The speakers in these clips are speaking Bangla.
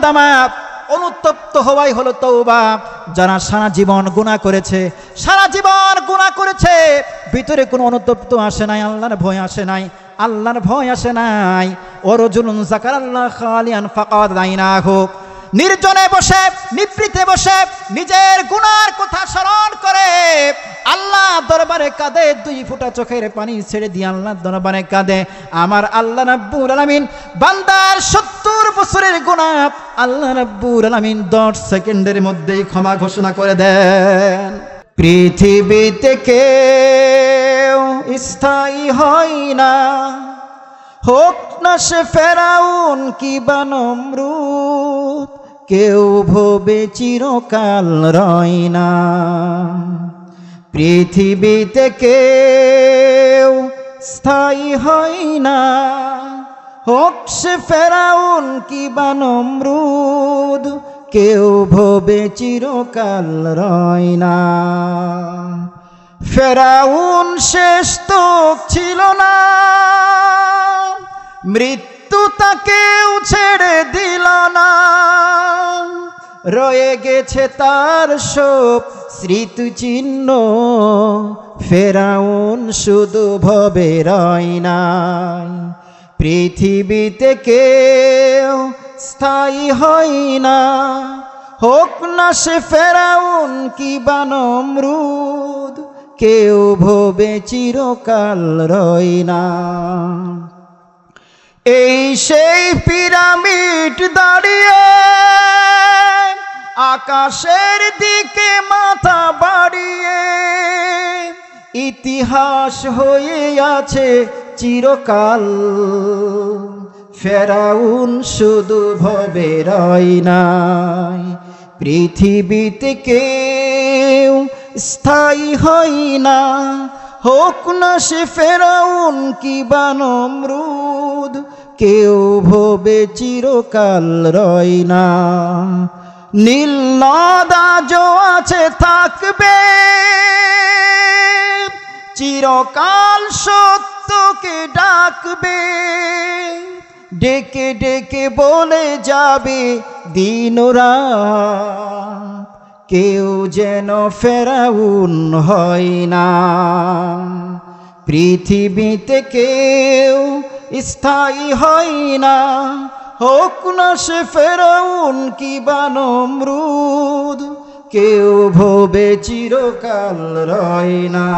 নাদামা, অনুতপ্ত হওয়াই হলো তওবা। যারা সারা জীবন গুনাহ করেছে, সারা জীবন গুনাহ করেছে, ভিতরে কোনো অনুতপ্ত আসে নাই, আল্লাহর ভয় আসে নাই, আল্লাহর ভয় আসে নাই। ওয়ারজুলুন যাকারাল্লাহ খালিয়ান ফাকাদ আইনাহু, নির্জনে বসে, নিভৃতে বসে নিজের গুনার কথা স্মরণ করে আল্লাহ দরবারে কাঁদে, 2 ফোঁটা চোখের পানি ছেড়ে দিয়ে আল্লাহ দরবারে কাঁদে। আমার আল্লাহ রাব্বুল আলামিন বান্দার 70 বছরের গুনাহ আল্লাহ রাব্বুল আলামিন 10 সেকেন্ডের মধ্যেই ক্ষমা ঘোষণা করে দেন। পৃথিবীতে কেউ স্থায়ী হয় না, হোক না সে ফেরাউন কিবা নমরুদ, কেউ ভবে চিরকাল রয় না। পৃথিবীতে কেউ স্থায়ী হয় না, হোক সে ফেরাউন কিবা নমরুদ, কেউ ভবে চিরকাল রয় না। ফেরাউন শেষ তো ছিল না, মৃত্যু তাকেও ছেড়ে দিল না, রয়ে গেছে তার সব স্মৃতিচিহ্ন। ফেরাউন শুধু ভবে রয় নাই। পৃথিবীতে কেউ স্থায়ী হয় না, হোক না সে ফেরাউন কিবা নমরুদ, কেউ ভবে চিরকাল রয় না। এই সেই পিরামিড দাঁড়িয়ে আকাশের দিকে মাথা বাড়িয়ে, ইতিহাস হয়ে আছে চিরকাল। ফেরাউন শুধু ভবে রয় নাই। পৃথিবীতে কেউ স্থায়ী হয় না, হোক না সে ফেরাউন কিবা নমরুদ, কেউ ভবে চিরকাল রয় না। নীল নদ আজও আছে, থাকবে চিরকাল, সত্যকে ডাকবে, ডেকে ডেকে বলে যাবে দিন রাত, কেউ যেন ফেরাউন হয় না। পৃথিবীতে কেউ স্থায়ী হয় না, হোক না সে ফেরাউন কিবা নমরুদ, কেউ ভবে চিরকাল রয় না।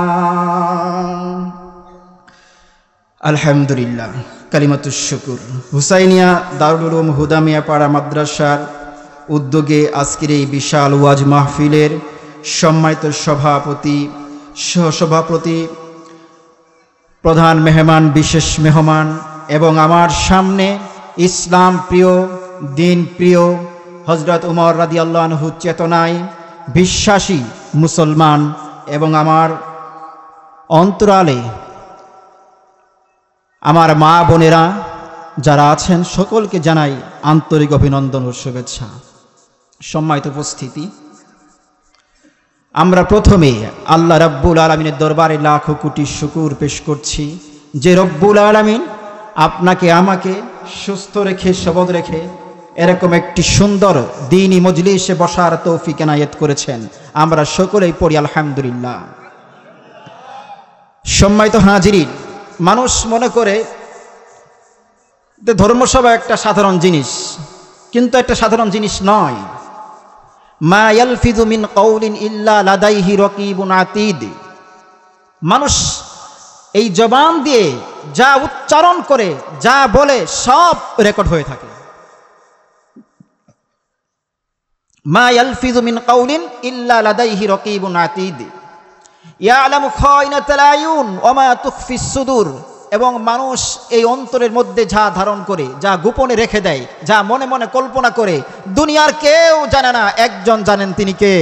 আলহামদুলিল্লাহ, কালিমাতুশ শুকুর। হুসাইনিয়া দারুল উলুম হুদামিয়া পাড়া মাদ্রাসার উদ্যোগে আজকের এই বিশাল ওয়াজ মাহফিলের সম্মানিত সভাপতি, সহসভাপতি, প্রধান মেহমান, বিশেষ মেহমান এবং আমার সামনে ইসলাম প্রিয়, দিন প্রিয় হযরত উমর রাদিয়াল্লাহু আনহু চেতনায় বিশ্বাসী মুসলমান এবং আমার অন্তরালে আমার মা বোনেরা যারা আছেন সকলকে জানাই আন্তরিক অভিনন্দন ও শুভেচ্ছা। সম্মানিত উপস্থিতি, আমরা প্রথমে আল্লাহ রাব্বুল আলামিনের দরবারে লাখো কোটি শুকর পেশ করছি যে রব্বুল আলামিন আপনাকে আমাকে সুস্থ রেখে, সবল রেখে এরকম একটি সুন্দর দ্বীনি মজলিসে বসার তৌফিক এনায়েত করেছেন। আমরা সকলেই পড়ি আলহামদুলিল্লাহ। সম্মানিত হাজিরিন, মানুষ মনে করে যে ধর্মসভা একটা সাধারণ জিনিস, কিন্তু একটা সাধারণ জিনিস নয়। মা ইয়ালফিযু মিন কাউলিন ইল্লা লাদাইহি রাকিবুন আতীদ। মানুষ এই জবান দিয়ে যা উচ্চারণ করে, যা বলে, সব রেকর্ড হয়ে থাকে। মা ইয়ালফিযু মিন কাউলিন ইল্লা লাদাইহি রাকিবুন আতীদ ইয়ালামু খায়িনাতাল আয়ুন ওয়া মা তুখফিস সুদূর। এবং মানুষ এই অন্তরের মধ্যে যা ধারণ করে, যা গোপনে রেখে দেয়, যা মনে মনে কল্পনা করে, দুনিয়ার কেউ জানে না, একজন জানেন, তিনি কে?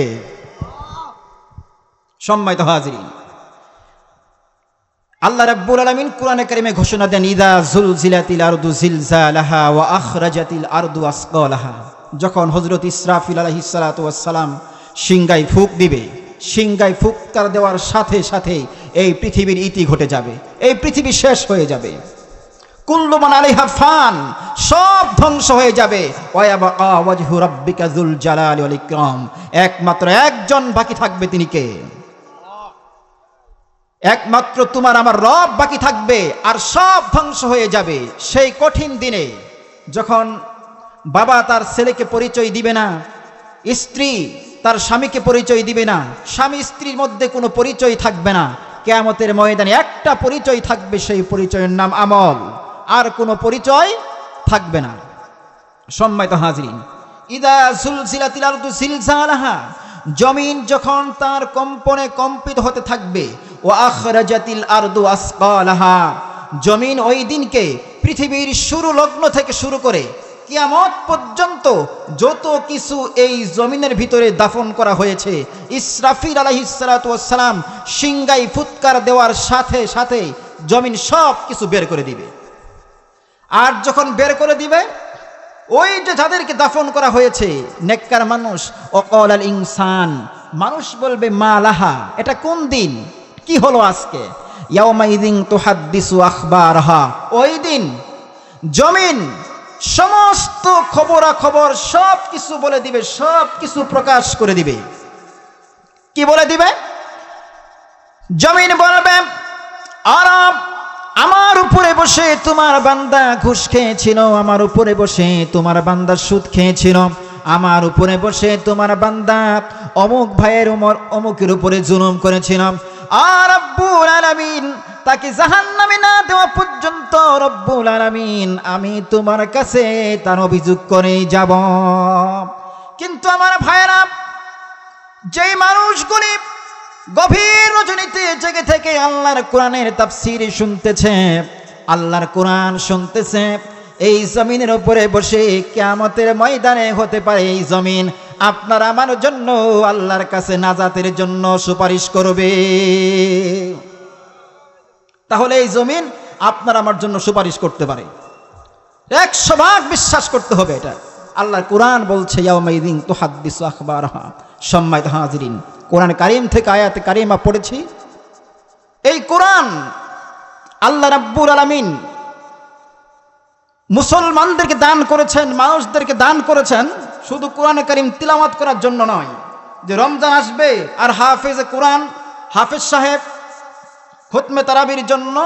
সম্মানিত হাজিরিন, আল্লাহ রাব্বুল আলামিন কোরআনে কারিমে ঘোষণা দেন, ইযা যুলজিলাতিল আরদু জিলজালাহা ওয়া আখরাজাতিল আরদু আসকালাহা। যখন হযরত ইসরাফিল আলাইহিস সালাতু ওয়াস সালাম সিংগায় ফুঁক দিবে, সিংগায় ফুঁক তার দেওয়ার সাথে সাথে এই পৃথিবীর ইতি ঘটে যাবে, এই পৃথিবী শেষ হয়ে যাবে। কুল্লু মান আলাইহা ফান, সব ধ্বংস হয়ে যাবে। ওয়ায়াবকা ওয়াজহু রাব্বিকা যুল জালালি ওয়াল ইকরাম, একমাত্র একজন বাকি থাকবে, তিনি কে? একমাত্র তোমার আমার রব বাকি থাকবে, আর সব ধ্বংস হয়ে যাবে। সেই কঠিন দিনে যখন বাবা তার ছেলেকে পরিচয় দিবে না, স্ত্রী তার স্বামীকে পরিচয় দিবে না, স্বামী স্ত্রীর মধ্যে কোনো পরিচয় থাকবে না, কিয়ামতের ময়দানে একটা পরিচয় থাকবে, সেই পরিচয়ের নাম আমল, আর কোনো পরিচয় থাকবে না। সম্মানিত হাজিরিন, ইদা জুলজিলাতিল আরদু জিলজালাহা, জমিন যখন তার কম্পনে কম্পিত হতে থাকবে, ওয়া আখরাজাতিল আরদু আসকালাহা, জমিন ওই দিনকে পৃথিবীর শুরু লগ্ন থেকে শুরু করে কিয়ামত পর্যন্ত যত কিছু এই জমিনের ভিতরে দাফন করা হয়েছে, ইসরাফিল আলাইহিস সালাতু ওয়াস সালাম সিংগাই ফুৎকার দেওয়ার সাথে সাথে জমিন সব কিছু বের করে দিবে। আর যখন বের করে দিবে, ওই যে যাদেরকে দাফন করা হয়েছে নেককার মানুষ, ওয়াকাল আল ইনসান, মানুষ বলবে মা লাহা, এটা কোন দিন, কি হলো আজকে? ইয়াউমাইযিন তুহাদ্দিসু আখবারহা, ওই দিন জমিন সমস্ত খবরাখবর সব কিছু বলে দিবে, সব কিছু প্রকাশ করে দিবে। কি বলে দিবে? জমিন বলবে, আরব, আমার উপরে বসে তোমার বান্দা ঘুষ খেয়েছিল, আমার উপরে বসে তোমার বান্দা সুদ খেয়েছিল, আমার উপরে বসে তোমার বান্দা অমুক ভাইয়ের অমুকের উপরে জুলুম করেছিল। আর রব্বুল আলামিন তাকে জাহান্নামে না দেওয়া পর্যন্ত রব্বুল আলামিন আমি তোমার কাছে তার অভিযোগ করে যাব। কিন্তু আমার ভাইয়েরা, যেই মানুষগুলি গভীর রজনীতে জেগে থেকে আল্লাহর কোরআনের তাফসীর শুনতেছে, আল্লাহর কোরআন শুনতেছে, এই জমিনের উপরে বসে কিয়ামতের ময়দানে হতে পারে এই জমিন আপনার আমার জন্য আল্লাহর কাছে নাজাতের জন্য সুপারিশ করবে। তাহলে এই জমিন আপনার আমার জন্য সুপারিশ করতে পারে, 100% বিশ্বাস করতে হবে এটা। আল্লাহর কোরআন বলছে ইয়াউমাইযিন তুহাদ্দিসু আখবারহা। সম্মানিত হাজিরিন, কোরআন কারীম থেকে আয়াত কারিমা পড়েছি। এই কোরআন আল্লাহ রাব্বুল আলামিন মুসলমানদেরকে দান করেছেন, মানুষদেরকে দান করেছেন শুধু কোরআন কারীম তিলাওয়াত করার জন্য নয়, যে রমজান আসবে আর হাফেজে কোরআন, হাফেজ সাহেব খতমে তারাবির জন্য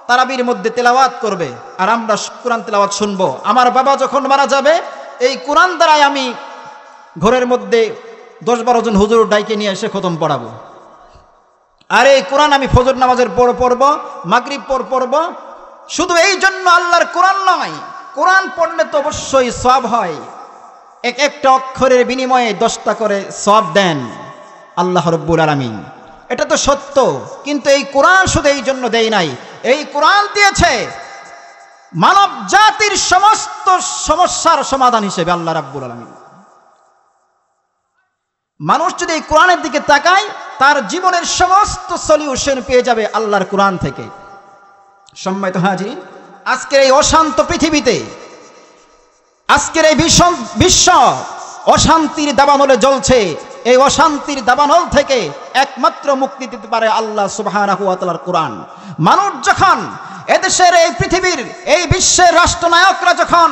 তারাবির মধ্যে তেলাওয়াত করবে আর আমরা কোরআন তেলাওয়াত শুনবো। আমার বাবা যখন মারা যাবে, এই কোরআন দ্বারাই আমি ঘরের মধ্যে 10-12 জন হুজুর ডাইকে নিয়ে এসে খতম পড়াবো, আর এই কোরআন আমি ফজর নামাজের পর পড়ব, মাগরিব পর পড়ব। শুধু এই জন্য আল্লাহর কোরআন নয়, কোরআন পড়লে তো অবশ্যই সওয়াব হয়, এক একটা অক্ষরের বিনিময়ে 10টা করে সওয়াব দেন আল্লাহ রাব্বুল আলামিন, এটা তো সত্য। কিন্তু এই কোরআন শুধু এই জন্য দেয় নাই, এই কোরআন দিয়েছে মানব জাতির সমস্ত সমস্যার সমাধান হিসেবে আল্লাহ রাব্বুল আলামিন। মানুষ যদি এই কোরআনের দিকে তাকায়, তার জীবনের সমস্ত সলিউশন পেয়ে যাবে আল্লাহর কোরআন থেকে। সম্মানিত হাজিরিন, আজকের এই অশান্ত পৃথিবীতে, আজকের এই বিশ্ব অশান্তির দাবানলে জ্বলছে, এই অশান্তির দাবানল থেকে একমাত্র মুক্তি দিতে পারে আল্লাহ সুবহানাহু ওয়া তাআলার কোরআন। মানুষ যখন এদেশের, এই পৃথিবীর, এই বিশ্বের রাষ্ট্রনায়করা যখন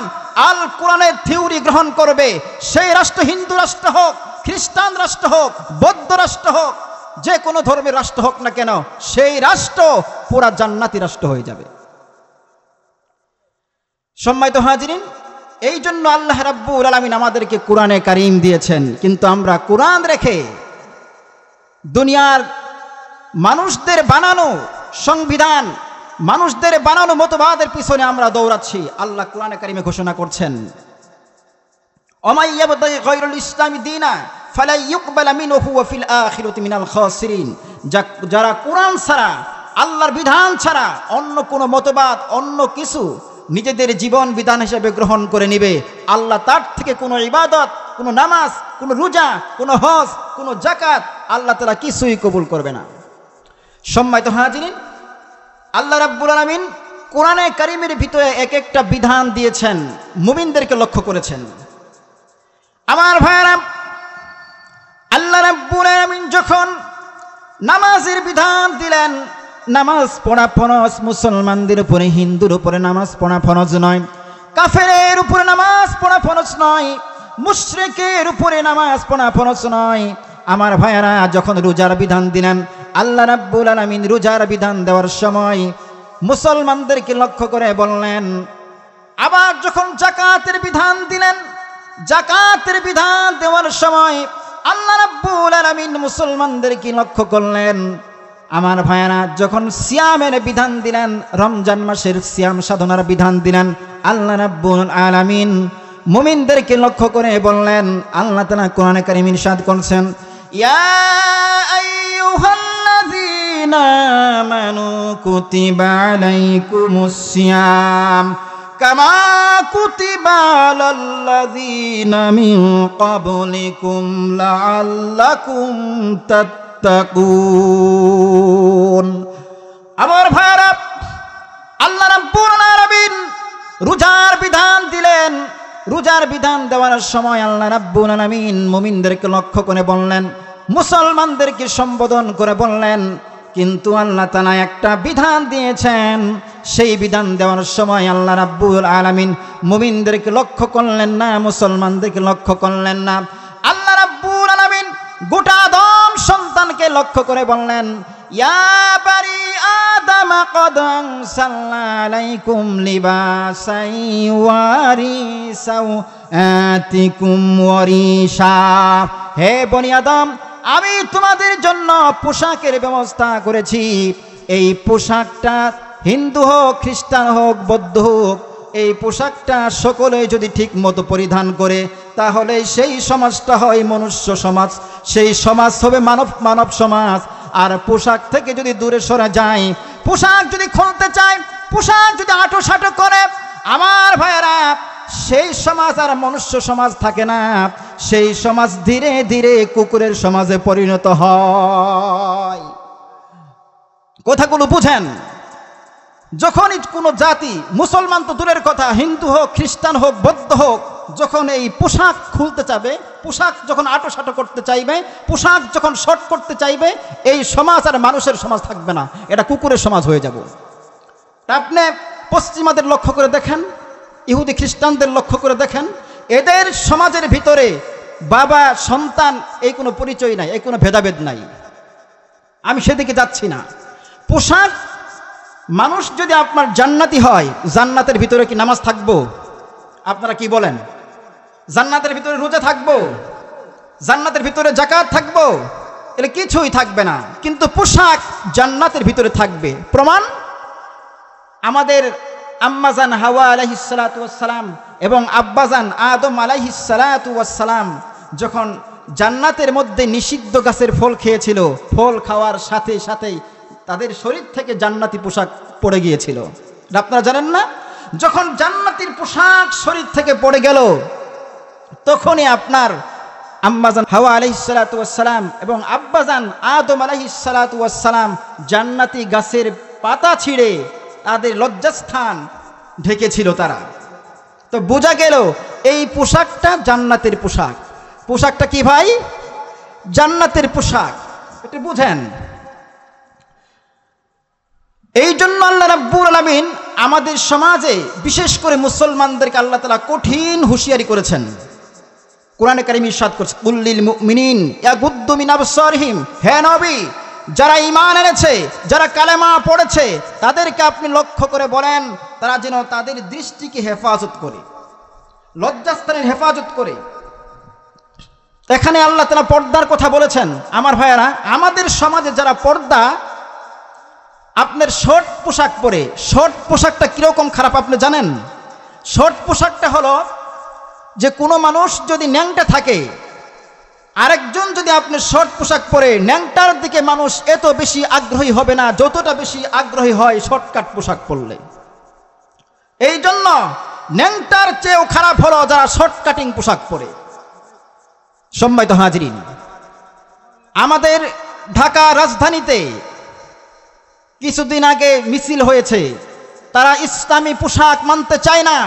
আল কোরআনের থিওরি গ্রহণ করবে, সেই রাষ্ট্র হিন্দু রাষ্ট্র হোক, খ্রিস্টান রাষ্ট্র হোক, বৌদ্ধ রাষ্ট্র হোক, যে কোনো ধর্মের রাষ্ট্র হোক না কেন, সেই রাষ্ট্র পুরা জান্নাতি রাষ্ট্র হয়ে যাবে। সম্মানিত হাজিরিন, এই জন্য আল্লাহ রাব্বুল আলামিন আমাদেরকে কোরআনে কারীম দিয়েছেন, কিন্তু আমরা কোরআন রেখে দুনিয়ার মানুষদের বানানো সংবিধান, মানুষদের বানানো মতবাদের পিছনে আমরা দৌড়াচ্ছি। আল্লাহ কোরআনে কারীমে ঘোষণা করছেন, ওমাই ইয়াবতাগি গায়রাল ইসলামি দীনা ফালা ইউকবালা মিনহু ওয়া ফিল আখিরাতি মিনাল খাসিরিন। যারা কোরআন ছাড়া, আল্লাহর বিধান ছাড়া অন্য কোনো মতবাদ, অন্য কিছু নিজেদের জীবন বিধান হিসেবে গ্রহণ করে নিবে, আল্লাহ তার থেকে কোনো ইবাদত, কোনো নামাজ, কোনো রোজা, কোনো হজ, কোনো যাকাত আল্লাহ তাআলা কিছুই কবুল করবে না। সম্মানিত হাজিরিন, আল্লাহ রাব্বুল আলামিন কোরআনে কারীমের ভিতরে এক একটা বিধান দিয়েছেন, মুমিনদেরকে লক্ষ্য করেছেন। আমার ভাইয়েরা, আল্লাহ রাব্বুল আলামিন যখন নামাজের বিধান দিলেন, নামাজ পড়া ফরজ, মুসলমানদের উপরে হিন্দুর উপরে নামাজ পড়া ফরজ নয়, কাফেরের উপরে নামাজ পড়া ফরজ নয়, মুশরিকের উপরে নামাজ পড়া ফরজ নয়। আমার ভাইয়ারা, যখন রোজার বিধান দিলেন আল্লাহ রাব্বুল আলামিন, রোজার বিধান দেওয়ার সময় মুসলমানদেরকে লক্ষ্য করে বললেন। আবার যখন যাকাতের বিধান দিলেন, যাকাতের বিধান দেওয়ার সময় আল্লাহ রাব্বুল আলামিন মুসলমানদেরকে লক্ষ্য করলেন। আমার ভাইয়ারা, যখন সিয়ামের বিধান দিলেন, রমজান মাসের সিয়াম সাধনার বিধান দিলেন, আল্লাহ রাব্বুল আলামিন মুমিনদেরকে লক্ষ্য করে বললেন। আল্লাহ তাআলা কোরআনে কারীমে ইরশাদ করছেন, ইয়া আইয়ুহাল্লাযীনা আমানু কুতিবা আলাইকুমুস সিয়াম কামা কুতিবা আলাল্লাযীনা মিন ক্বাবলিকুম লাআল্লাকুম তাত্তাকুন। আমার ভাইরা, আল্লাহ রাব্বুল আলামিন রোজার বিধান দিলেন। রোজার বিধান দেওয়ার সময় আল্লাহ রাব্বুল আলামিন মুমিনদেরকে লক্ষ্য করে বললেন, মুসলমানদেরকে সম্বোধন করে বললেন। কিন্তু আল্লাহ তাআলা একটা বিধান দিয়েছেন, সেই বিধান দেওয়ার সময় আল্লাহ রাব্বুল আলামিন মুমিনদেরকে লক্ষ্য করলেন না, মুসলমানদেরকে লক্ষ্য করলেন না। আল্লাহ রাব্বুল আলামিন গোটা আদম সন্তানকে লক্ষ্য করে বললেন, ইয়া বানি আদম ক্বাদ আনসালনা আলাইকুম লিবাসান ইউয়ারি সাওআতিকুম ওয়ারিশা। হে বনি আদম, আমি তোমাদের জন্য পোশাকের ব্যবস্থা করেছি। এই পোশাকটা হিন্দু হোক, খ্রিস্টান হোক, বৌদ্ধ হোক, এই পোশাকটা সকলে যদি ঠিক মতো পরিধান করে, তাহলে সেই সমাজটা হয় মনুষ্য সমাজ, সেই সমাজ হবে মানব সমাজ। আর পোশাক থেকে যদি দূরে সরে যায়, পোশাক যদি খুলতে চায়, পোশাক যদি আঁটো করে, আমার ভাইয়েরা, সেই সমাজ আর মনুষ্য সমাজ থাকে না, সেই সমাজ ধীরে ধীরে কুকুরের সমাজে পরিণত হয়। কথাগুলো বুঝেন। যখনই কোনো জাতি, মুসলমান তো দূরের কথা, হিন্দু হোক, খ্রিস্টান হোক, বৌদ্ধ হোক, যখন এই পোশাক খুলতে চাইবে, পোশাক যখন আঁটো করতে চাইবে, পোশাক যখন শর্ট করতে চাইবে, এই সমাজ আর মানুষের সমাজ থাকবে না, এটা কুকুরের সমাজ হয়ে যাব। আপনি পশ্চিমাদের লক্ষ্য করে দেখেন, ইহুদি খ্রিস্টানদের লক্ষ্য করে দেখেন, এদের সমাজের ভিতরে বাবা সন্তান এই কোনো পরিচয় নাই, এই কোনো ভেদাভেদ নাই। আমি সেদিকে যাচ্ছি না। পোশাক, মানুষ যদি আপনার জান্নাতি হয়, জান্নাতের ভিতরে কি নামাজ থাকবো? আপনারা কি বলেন? জান্নাতের ভিতরে রোজা থাকবো? জান্নাতের ভিতরে যাকাত থাকবো? এলে কিছুই থাকবে না। কিন্তু পোশাক জান্নাতের ভিতরে থাকবে। প্রমাণ, আমাদের আম্মাজান হাওয়া আলাইহিস সালাতু ওয়াস সালাম এবং আব্বাজান আদম আলাইহিস সালাতু ওয়াস সালাম যখন জান্নাতের মধ্যে নিষিদ্ধ গাছের ফল খেয়েছিল, ফল খাওয়ার সাথে সাথেই তাদের শরীর থেকে জান্নাতি পোশাক পড়ে গিয়েছিল। আপনারা জানেন না? যখন জান্নাতির পোশাক শরীর থেকে পড়ে গেল, তখনই আপনার আম্মাজান হাওয়া আলাইহিস সালাতু ওয়াস সালাম এবং আব্বাজান আদম আলাইহিস সালাতু ওয়াস সালাম জান্নাতি গাছের পাতা ছিঁড়ে তাদের লজ্জাস্থান ঢেকেছিল তারা। তো বোঝা গেল এই পোশাকটা জান্নাতের পোশাক। পোশাকটা কি ভাই? জান্নাতের পোশাক। এটা বুঝেন। এই জন্য আল্লাহ রাব্বুল আলামিন আমাদের সমাজে, বিশেষ করে মুসলমানদেরকে আল্লাহ তাআলা কঠিন হুঁশিয়ারি করেছেন। কোরআনে কারীমে ইরশাদ করছে, কুল্লিল মুমিনিন ইয়াগুদ্দু মিন আবসারিহিম। হে নবী, যারা ঈমান এনেছে, যারা কালেমা পড়েছে, তাদেরকে আপনি লক্ষ্য করে বলেন তারা যেন তাদের দৃষ্টিকে হেফাজত করে, লজ্জাস্থানের হেফাজত করে। এখানে আল্লাহ তাআলা পর্দার কথা বলেছেন। আমার ভাইয়েরা, আমাদের সমাজে যারা পর্দা, আপনার শর্ট পোশাক পরে, শর্ট পোশাকটা কিরকম খারাপ আপনি জানেন? শর্ট পোশাকটা হলো যে কোনো মানুষ যদি ন্যাংটা থাকে, আরেকজন যদি আপনি শর্ট পোশাক পরে, ন্যাংটার দিকে মানুষ এত বেশি আগ্রহী হবে না যতটা বেশি আগ্রহী হয় শর্টকাট পোশাক পরলে। এই জন্য ন্যাংটার চেয়েও খারাপ হলো যারা শর্ট কাটিং পোশাক পরে। সম্মানিত হাজিরিন, আমাদের ঢাকা রাজধানীতে কিছুদিন আগে মিছিল হয়েছে। তারা ইসলামী পোশাক মানতে চায় না,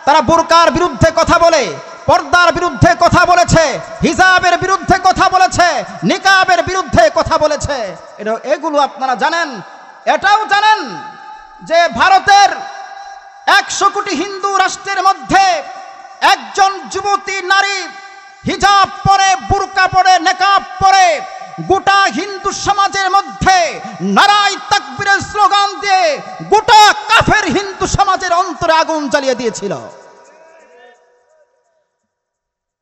তারা বোরকার বিরুদ্ধে কথা বলে, পর্দার বিরুদ্ধে কথা বলেছে, হিজাবের বিরুদ্ধে কথা বলেছে, নিকাবের বিরুদ্ধে কথা বলেছে। এগুলো আপনারা জানেন, এটাও জানেন যে ভারতের 100 কোটি হিন্দু রাষ্ট্রের মধ্যে একজন যুবতী নারী হিজাব পরে, বুরকা পরে, নেকাব পরে গোটা হিন্দু সমাজের মধ্যে নারায়ে তাকবীরের স্লোগান দিয়ে গোটা কাফের হিন্দু সমাজের অন্তরে আগুন জ্বালিয়ে দিয়েছিল।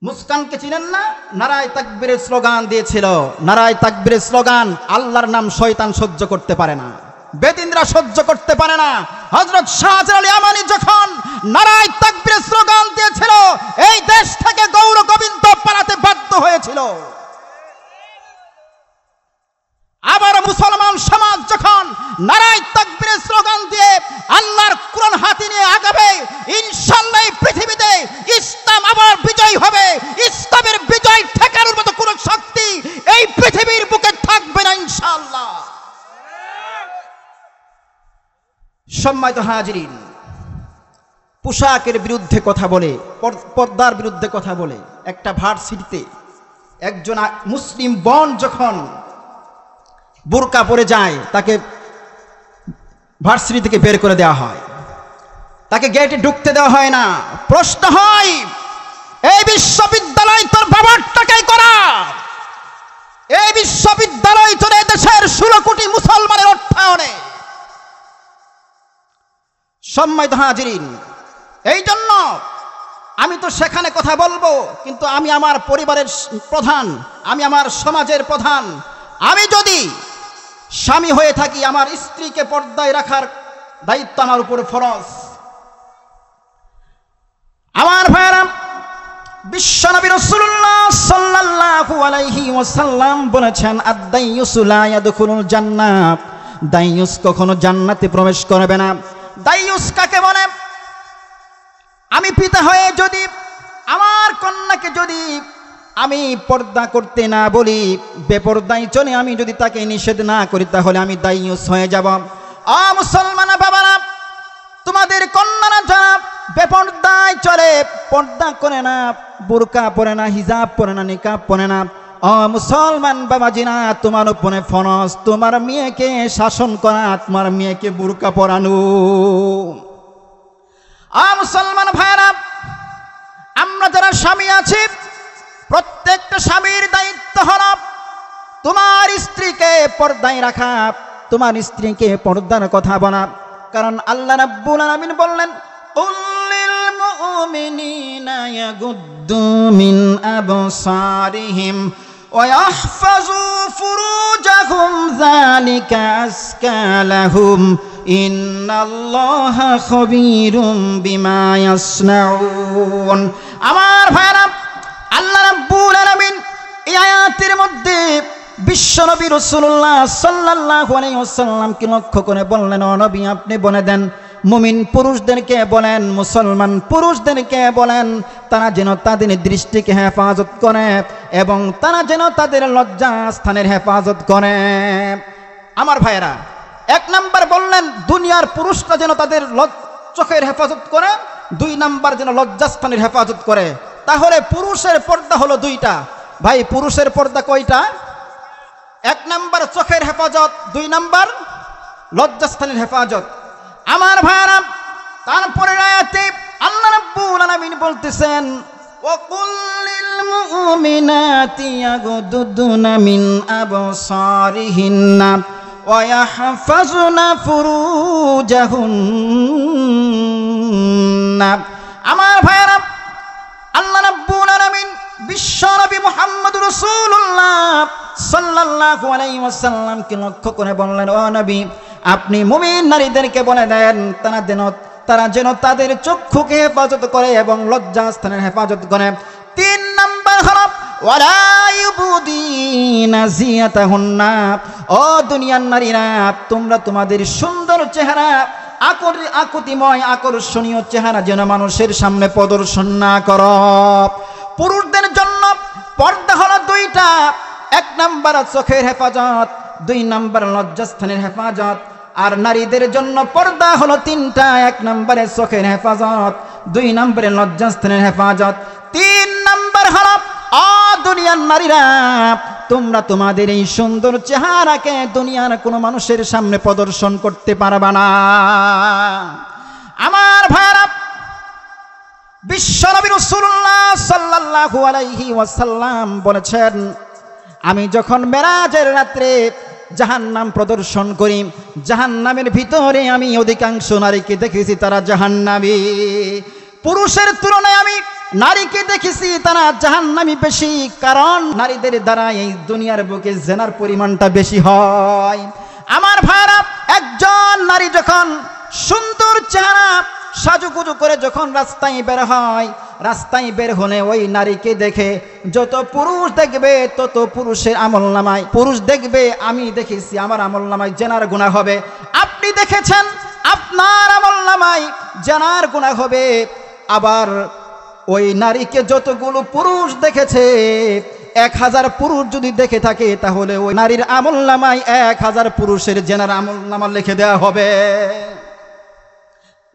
মুস্কানকে চিনেন না? নারায়ে তাকবীরের স্লোগান দিয়েছিল। নারায়ে তাকবীরের স্লোগান আল্লাহর নাম শয়তান সহ্য করতে পারে না, বেদিনরা সহ্য করতে পারে না। হযরত শাহজালাল ইয়ামানি যখন নারায়ে তাকবীরের স্লোগান দিয়েছিল, এই দেশ থেকে গৌর গোবিন্দ পালাতে বাধ্য হয়েছিল। আবার মুসলমান সমাজ যখন নারায়ে তাকবীরের স্লোগান দিয়ে আল্লাহর কোরআন হাতে নিয়ে আগাবে, ইনশাআল্লাহ এই পৃথিবীতে ইসলাম আবার বিজয় হবে। ইসলামের বিজয় ঠেকানোর মতো কোনো শক্তি এই পৃথিবীর বুকে থাকবে না ইনশাআল্লাহ। সম্মানিত হাজিরিন, পোশাকের বিরুদ্ধে কথা বলে, পর্দার বিরুদ্ধে কথা বলে একটা ভার্সিটিতে একজন মুসলিম বোন যখন বুরকা পরে যায়, তাকে ভার্সিটি থেকে বের করে দেওয়া হয়, তাকে গেটে ঢুকতে দেওয়া হয় না। প্রশ্ন হয়, এই বিশ্ববিদ্যালয় তোর বাবার টাকায় করা, এই বিশ্ববিদ্যালয় তোর দেশের 16 কোটি মুসলমানের অর্থায়নে। সম্মানিত হাজিরিন, এই জন্য আমি তো সেখানে কথা বলবো, কিন্তু আমি আমার পরিবারের প্রধান, আমি আমার সমাজের প্রধান। আমি যদি স্বামী হয়ে থাকি, আমার স্ত্রীকে পর্দায় রাখার দায়িত্ব আমার উপরে ফরজ। আমার ভাইরা, বিশ্বনবী রাসূলুল্লাহ সাল্লাল্লাহু আলাইহি ওয়াসাল্লাম বলেছেন, আদ-দাইয়ুসু লা ইয়াদখুলুল জান্নাহ, দাইয়ুস কখনো জান্নাতে প্রবেশ করবে না। দাইয়ুস কাকে বলে? আমি পিতা হয়ে যদি আমার কন্যাকে যদি আমি পর্দা করতে না বলি, বেপরদায় চলে আমি যদি তাকে নিষেধ না করি, তাহলে আমি দাইয়ুস হয়ে যাব। মুসলমান বাবারা, তোমাদের কন্যারা যারা বেপরদায় চলে, পর্দা করে না, বুরকা পরে না, হিজাব পরে না, নিকাব পরে না, মুসলমান বাবাজিরা, তোমার উপরে ফরজ তোমার মেয়েকে শাসন করা, তোমার মেয়েকে বুরকা পরানো। মুসলমান ভাইরা, আমরা যারা স্বামী আছি, প্রত্যেকটা স্বামীর দায়িত্ব হল তোমার স্ত্রীকে পর্দায় রাখা, তোমার স্ত্রীকে পর্দার কথা বলা। কারণ আল্লাহ রাব্বুল আলামিন বললেন, কুল্লিল মুমিনিনা ইয়াগুদ্দু মিন আবসারিহিম ওয়া ইয়াহফাযু ফুরুজাহুম যালিকা আযকা লাহুম ইন্নাল্লাহা খাবীরুম বিমা ইয়াসনাউন। আমার ভাইরা, আল্লাহ রাব্বুল আলামিন এই আয়াতের মধ্যে বিশ্বনবী রাসূলুল্লাহ সাল্লাল্লাহু আলাইহি ওয়াসাল্লামকে লক্ষ্য করে বললেন, ও নবী, আপনি বলে দেন মুমিন পুরুষদেরকে বলেন, মুসলমান পুরুষদেরকে বলেন, তারা যেন তাদের দৃষ্টিকে হেফাজত করে এবং তারা যেন তাদের লজ্জা স্থানের হেফাজত করে। আমার ভাইয়েরা, 1 নাম্বার বললেন দুনিয়ার পুরুষরা যেন তাদের চোখের হেফাজত করে, 2 নাম্বার যেন লজ্জাস্থানের হেফাজত করে। তাহলে পুরুষের পর্দা হলো 2টা। ভাই, পুরুষের পর্দা কয়টা? 1 নাম্বার চোখের হেফাজত, 2 নাম্বার লজ্জাস্থানের হেফাজত। আমার ভাইরা, তারপরে আয়াতে আল্লাহ রাব্বুল আলামিন বলতেছেন, ওয়া কুল্লিল মুমিনাতি ইয়াগুদ্দুনা মিন আবসারিহিন্না ওয়া ইয়াহফাজুনা ফুরুজাহুন্না। আমার ভাইরা, আল্লাহ রাব্বুল আলামিন বিশ্বনবী মুহাম্মদুর রাসূলুল্লাহ সাল্লাল্লাহু আলাইহি ওয়াসাল্লামকে লক্ষ্য করে বললেন, ও নবী, আপনি মুমিন নারীদেরকে বলে দেন তারা যেন তাদের চক্ষুকে হেফাজত করে এবং লজ্জাস্থানের হেফাজত করে। 3 নাম্বার হলো ওয়ালা ইউবদিনা জিয়াতাহুন্না। ও দুনিয়ার নারীরা, তোমরা তোমাদের সুন্দর চেহারা, আকৃতিময় আকর্ষণীয় চেহারা যেন মানুষের সামনে প্রদর্শন না করো। পুরুষদের জন্য পর্দা হলো 2টা। 1 নাম্বার চোখের হেফাজত, 2 নাম্বার লজ্জাস্থানের হেফাজত। আর নারীদের জন্য পর্দা হলো 3টা। 1 নম্বরে চোখের হেফাজত, 2 নম্বরে লজ্জাস্থানের হেফাজত, 3 নম্বর হলো দুনিয়ার নারীরা, তোমরা তোমাদের এই সুন্দর চেহারাকে দুনিয়ার কোনো মানুষের সামনে প্রদর্শন করতে পারবা না। আমার ভাইরা, বিশ্বনবী রাসূলুল্লাহ সাল্লাল্লাহু আলাইহি ওয়াসাল্লাম বলেছেন, আমি যখন মেরাজের রাত্রে জাহান্নাম প্রদর্শন করি, জাহান্নামের ভিতরে আমি অধিকাংশ নারীকে দেখেছি তারা জাহান্নামী। পুরুষের তুলনায় আমি নারীকে দেখেছি তারা জাহান্নামী বেশি, কারণ নারীদের দ্বারা এই দুনিয়ার বুকে জিনার পরিমাণটা বেশি হয়। আমার ভাইরা, একজন নারী যখন সুন্দর চেহারা সাজুগুজু করে যখন রাস্তায় বের হয়, রাস্তায় বের হলে ওই নারীকে দেখে যত পুরুষ দেখবে তত পুরুষের আমলনামায়, পুরুষ দেখবে, আমি দেখেছি আমার আমলনামায় জিনার গুনাহ হবে। আপনি দেখেছেন আপনার আমলনামায় জিনার গুনাহ হবে। আবার ওই নারীকে যতগুলো পুরুষ দেখেছে, 1000 পুরুষ যদি দেখে থাকে তাহলে ওই নারীর আমলনামায় 1000 পুরুষের জিনার আমলনামা লিখে দেওয়া হবে।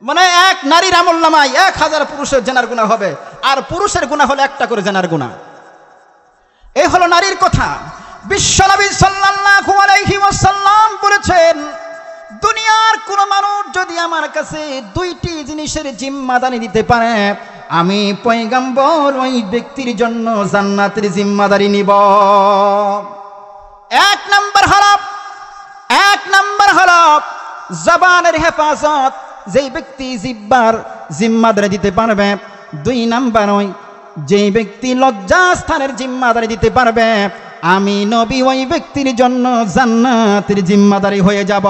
মানে এক নারীর আমলনামায় 1000 পুরুষের জিনার গুনাহ হবে, আর পুরুষের গুনাহ হলো একটা করে জিনার গুনাহ। এই হলো নারীর কথা। বিশ্বনবী সাল্লাল্লাহু আলাইহি ওয়াসাল্লাম বলেছেন, দুনিয়ার কোন মানুষ যদি আমার কাছে 2টি জিনিসের জিম্মাদারি দিতে পারে, আমি পয়গম্বর ওই ব্যক্তির জন্য জান্নাতের জিম্মাদারি নিব। এক নাম্বার হলো জবানের হেফাজত, যেই ব্যক্তি জিহ্বার জিম্মাদারি দিতে পারবে। 2 নাম্বার ওই যেই ব্যক্তি লজ্জাস্থানের জিম্মাদারি দিতে পারবে, আমি নবী ওই ব্যক্তির জন্য জান্নাতের জিম্মাদারি হয়ে যাব।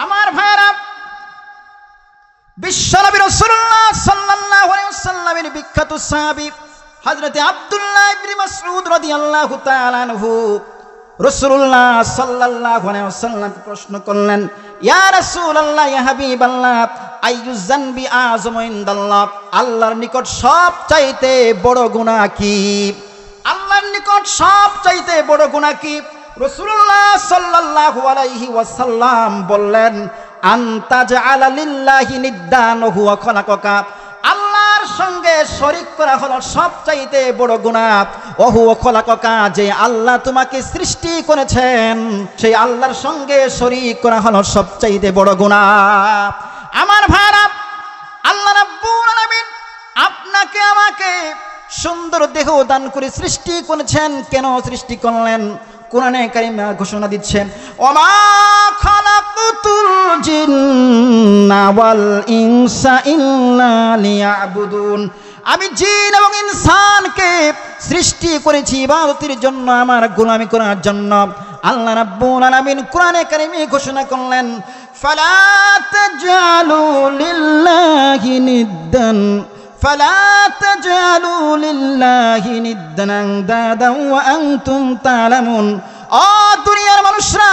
আমার ভাইরা, বিশ্বনবী রাসূলুল্লাহ সাল্লাল্লাহু আলাইহি ওয়াসাল্লামের বিখ্যাত সাহাবী হযরত আব্দুল্লাহ ইবনে মাসউদ রাদিয়াল্লাহু তাআলা আনহু রাসূলুল্লাহ সাল্লাল্লাহু আলাইহি ওয়াসাল্লাম প্রশ্ন করলেন, ইয়া রাসূলুল্লাহ, ইয়া হাবিবাল্লাহ, আইয়ুয যানবি আযমু ইনদাল্লাহ, আল্লাহর নিকট সবচাইতে বড় গুনাহ কি? আল্লাহর নিকট সবচাইতে বড় গুনাহ কি? রাসূলুল্লাহ সাল্লাল্লাহু আলাইহি ওয়াসাল্লাম বললেন, আনতাজআলা লিল্লাহি নিদ্দান ওয়া হুয়া খালাকাকা, আল্লাহর সঙ্গে শরীক করা হলো সবচাইতে বড় গুনাহ। ওয়া হুয়া খালাকাকা, যে আল্লাহ তোমাকে সৃষ্টি করেছেন সেই আল্লাহর সঙ্গে শরীক করা হলো সবচাইতে বড় গুনাহ। আমার ভাইরা, আল্লাহ রাব্বুল আলামিন আপনাকে আমাকে সুন্দর দেহ দান করে সৃষ্টি করেছেন। কেন সৃষ্টি করলেন? কোরআনে কারিমে ঘোষণা দিচ্ছেন, ওমা খালাকুতুল জিন্না ওয়াল ইনসা ইল্লা লিয়াবুদুন, আমি জিন এবং ইনসানকে সৃষ্টি করেছি ইবাদতের জন্য, আমার গোলামি করার জন্য। আল্লাহ রাব্বুল আলামিন কোরআনে কারিমে ঘোষণা করলেন, ফালা তাজআলু লিল্লাহি নিদ্দান ফালা তাজআলু লিল্লাহি নিদ্দান আনদাদান ওয়া আনতুম তা'লামুন। ও দুনিয়ার মানুষরা,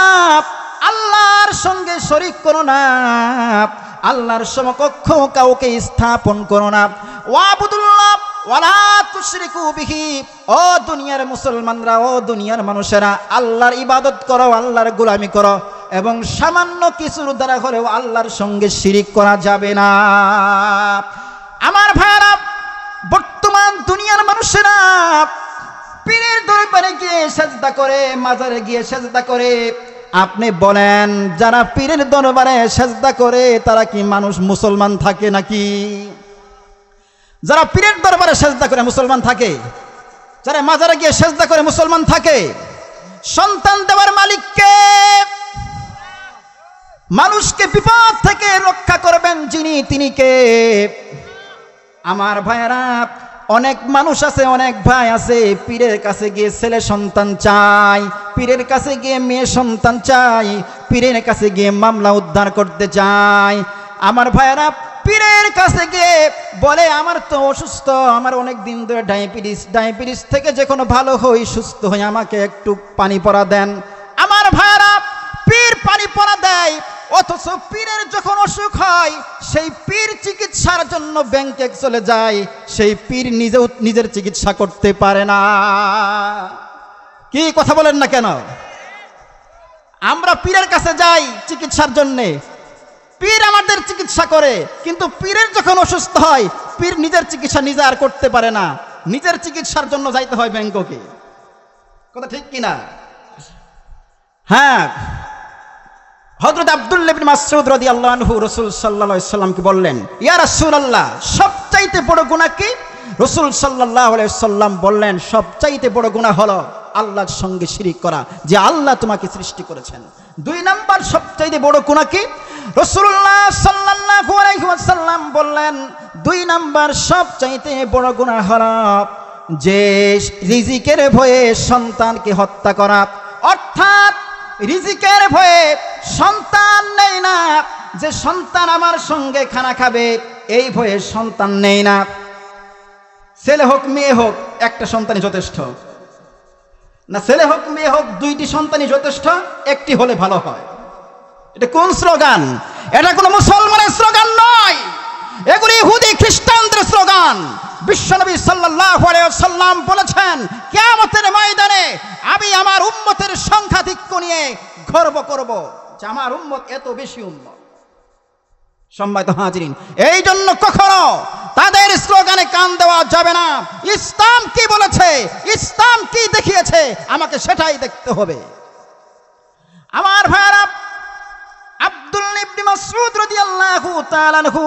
আল্লাহর সঙ্গে শরীক করো না, আল্লাহর সমকক্ষ কাউকে স্থাপন করো না। ওয়াবুদুল্লাহ ওয়ালা তুশরিকু বিহি, ও দুনিয়ার মুসলমানরা, ও দুনিয়ার মানুষেরা, আল্লাহর ইবাদত করো, আল্লাহর গোলামি করো, এবং সামান্য কিছুর দ্বারা হলেও আল্লাহর সঙ্গে শিরিক করা যাবে না। আমার ভাইরা, বর্তমান দুনিয়ার মানুষেরা পীরের দরবারে গিয়ে সেজদা করে, মাজারে গিয়ে সেজদা করে। আপনি বলেন, যারা পীরের দরবারে সেজদা করে তারা কি মানুষ মুসলমান থাকে নাকি? যারা পীরের দরবারে সেজদা করে মুসলমান থাকে? যারা মাজারে গিয়ে সেজদা করে মুসলমান থাকে? সন্তান দেওয়ার মালিককে, মানুষকে বিপদ থেকে রক্ষা করবেন যিনি, তিনি কে? আমার ভাইয়েরা, অনেক মানুষ আছে, অনেক ভাই আছে, পীরের কাছে গিয়ে ছেলে সন্তান চাই, পীরের কাছে গিয়ে মেয়ে সন্তান চাই, পীরের কাছে গিয়ে মামলা উদ্ধার করতে চাই। আমার ভাইয়েরা, পীরের কাছে গিয়ে বলে, আমার তো অসুস্থ, আমার অনেক দিন ধরে ডায়াবেটিস থেকে যে কোনো ভালো হই, সুস্থ হই, আমাকে একটু পানি পড়া দেন। আমার ভাইয়েরা, পীর পানি পড়া দেয়, অথচ পীরের যখন অসুখ হয় সেই পীর চিকিৎসার জন্য ব্যাংকে চলে যায়, সেই পীর নিজেও নিজের চিকিৎসা করতে পারে না। কি কথা বলেন না কেন? আমরা পীরের কাছে যাই চিকিৎসার জন্যে, পীর আমাদের চিকিৎসা করে, কিন্তু পীরের যখন অসুস্থ হয় পীর নিজের চিকিৎসা নিজে আর করতে পারে না, নিজের চিকিৎসার জন্য যাইতে হয় ব্যাংককে। কথা ঠিক কিনা? হ্যাঁ, হযরত আব্দুল্লাহ ইবনে মাসউদ রাদিয়াল্লাহু আনহু রাসূল সাল্লাল্লাহু আলাইহি সাল্লামকে বললেন, ইয়া রাসূলুল্লাহ, সবচাইতে বড় গুনাহ কি? রাসূল সাল্লাল্লাহু আলাইহি সাল্লাম বললেন, সবচাইতে বড় গুনাহ হলো আল্লাহর সঙ্গে শিরিক করা, যে আল্লাহ তোমাকে সৃষ্টি করেছেন। 2 নাম্বার সবচাইতে বড় গুনাহ কি? রাসূলুল্লাহ সাল্লাল্লাহু আলাইহি ওয়াসাল্লাম বললেন, 2 নাম্বার সবচাইতে বড় গুনাহ হলো যে রিজিকের ভয়ে সন্তানকে হত্যা করা। অর্থাৎ রিজিকের ভয়ে সন্তান নেই না, যে সন্তান আমার সঙ্গে খানা খাবে এই ভয়ে সন্তান নেই না। ছেলে হোক মেয়ে হোক একটা সন্তানই যথেষ্ট না, ছেলে হোক মেয়ে হোক 2টি সন্তানই যথেষ্ট, একটি হলে ভালো হয়। এটা কোন স্লোগান? এটা কোনো মুসলমানের স্লোগান নয়, এগুলি ইহুদি খ্রিস্টানদের স্লোগান। বিশ্বনবী সাল্লাল্লাহু আলাইহি ওয়াসাল্লাম বলেছেন, কিয়ামতের ময়দানে আমি আমার উম্মতের সংখ্যাধিক্য নিয়ে গর্ব করব যে আমার উম্মত এত বেশি উম্মত। সম্মানিত হাজিরিন, এই জন্য কখনো তাদের স্লোগানে কান দেওয়া যাবে না। ইসলাম কি বলেছে, ইসলাম কি দেখিয়েছে, আমাকে সেটাই দেখতে হবে। আমার ভাইরা, আব্দুল্লাহ ইবনে মাসউদ রাদিয়াল্লাহু তাআলা আনহু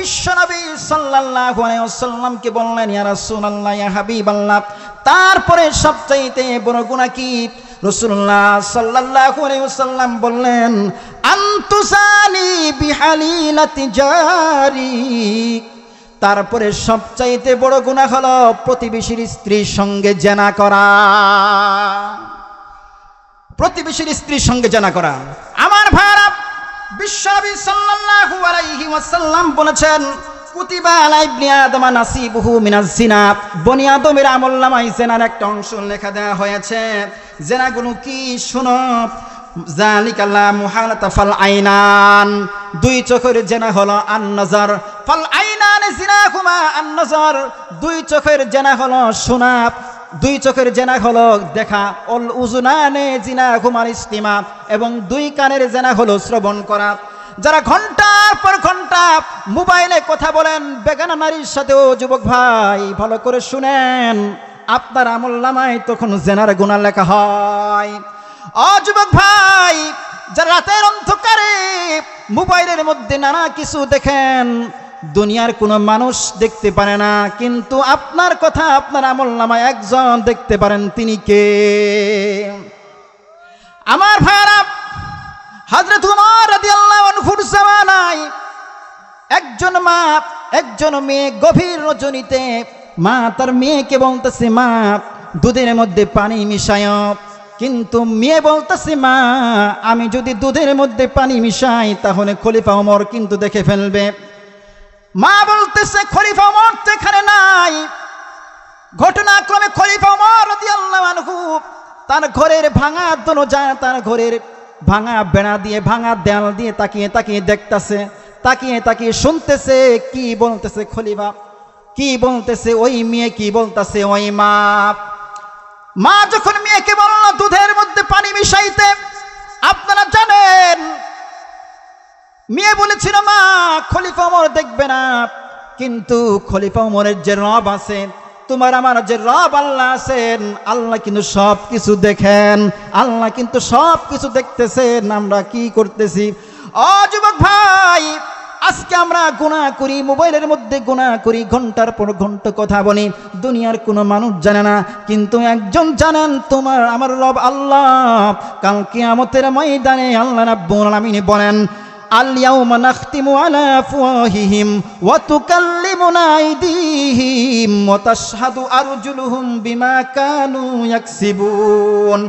বিশ্বনবী সাল্লাল্লাহু আলাইহি ওয়াসাল্লামকে বললেন, ইয়া রাসূলুল্লাহ, ইয়া হাবিবাল্লাহ, তারপরে সবচাইতে বড় গুনাহ কি? রাসূলুল্লাহ সাল্লাল্লাহু আলাইহি ওয়াসাল্লাম বললেন, আনতুসানি বিহালিলাতি জারিক। তারপরে সবচাইতে বড় গুনাহ হলো প্রতিবেশীর স্ত্রীর সঙ্গে জেনা করা। প্রতিবেশীর স্ত্রীর সঙ্গে জেনা করা। আমার ভাইরা, বিশ্বনবী সাল্লাল্লাহু আলাইহি ওয়াসাল্লাম বলেছেন, কুতিবা আলা ইবনি আদম নাসিবুহু মিনাজ জিনা। বনি আদমের আমলনামায় জিনার একটা অংশ লেখা দেওয়া হয়েছে। জিনাগুলো কি? শুনো, যালিকা লা মুহালাতা ফাল আইনান, 2 চোখের জিনা হলো আন-নাজার। ফাল আইনান জিনাহুমা আন-নাজার, 2 চোখের জিনা হলো শোনা, 2 চোখের জেনা হলো দেখা। অল উজুনানে জিনাহুমাল ইস্তিমা, এবং 2 কানের জেনা হলো শ্রবণ করা। যারা ঘন্টার পর ঘন্টা মোবাইলে কথা বলেন বেগানা নারীর সাথেও, যুবক ভাই ভালো করে শুনেন, আপনার আমলনামায় তখন জেনার গুনাহ লেখা হয়। ও যুবক ভাই, যারা রাতের অন্ধকারে মোবাইলের মধ্যে নানা কিছু দেখেন, দুনিয়ার কোনো মানুষ দেখতে পারে না, কিন্তু আপনার কথা আপনার আমলনামায় একজন দেখতে পারেন, তিনি কে? আমার ভাইরা, হযরত ওমর রাদিয়াল্লাহু আনহুর জামানায় একজন মা একজন মেয়ে গভীর রজনীতে মা তার মেয়েকে বলতেছে, মা দুধের মধ্যে পানি মিশায়। কিন্তু মেয়ে বলতেছে, মা আমি যদি দুধের মধ্যে পানি মিশাই তাহলে খলিফা ওমর কিন্তু দেখে ফেলবে। মা বলতেছে, খলিফা ওমর তো এখানে নাই। ঘটনাক্রমে খলিফা ওমর রাদিয়াল্লাহু আনহু তার ঘরের ভাঙা দরজা, তার ঘরের ভাঙা বেড়া দিয়ে, ভাঙা দেয়াল দিয়ে তাকিয়ে তাকিয়ে দেখতেছে, তাকিয়ে তাকিয়ে শুনতেছে কি বলতেছে খলিফা, কি বলতেছে ওই মেয়ে, কি বলতেছে ওই মা। মা যখন মেয়েকে বলল দুধের মধ্যে পানি মিশাইতে, আপনারা জানেন মেয়ে বলেছিল, মা খলিফা ওমর দেখবে না, কিন্তু খলিফা ওমরের যে রব আছে, তোমার আমার যে রব আল্লাহ আছেন, আল্লাহ কিন্তু সব কিছু দেখেন, আল্লাহ কিন্তু সব কিছু দেখতেছেন আমরা কি করতেছি। ও যুবক ভাই, আজকে আমরা গুনাহ করি, মোবাইলের মধ্যে গুনাহ করি, ঘন্টার পর ঘন্টা কথা বলি, দুনিয়ার কোনো মানুষ জানে না, কিন্তু একজন জানেন, তোমার আমার রব আল্লাহ। কাল কিয়ামতের ময়দানে আল্লাহ রাব্বুল আলামিন বলেন, আল-ইয়াওমা নাখতিমু আলা আফওয়াহিহিম ওয়া তুকাল্লিমুনা আইদিহিম ওয়া তাশহাদু আরজুলুহুম বিমা কানু ইয়াকসিবুন।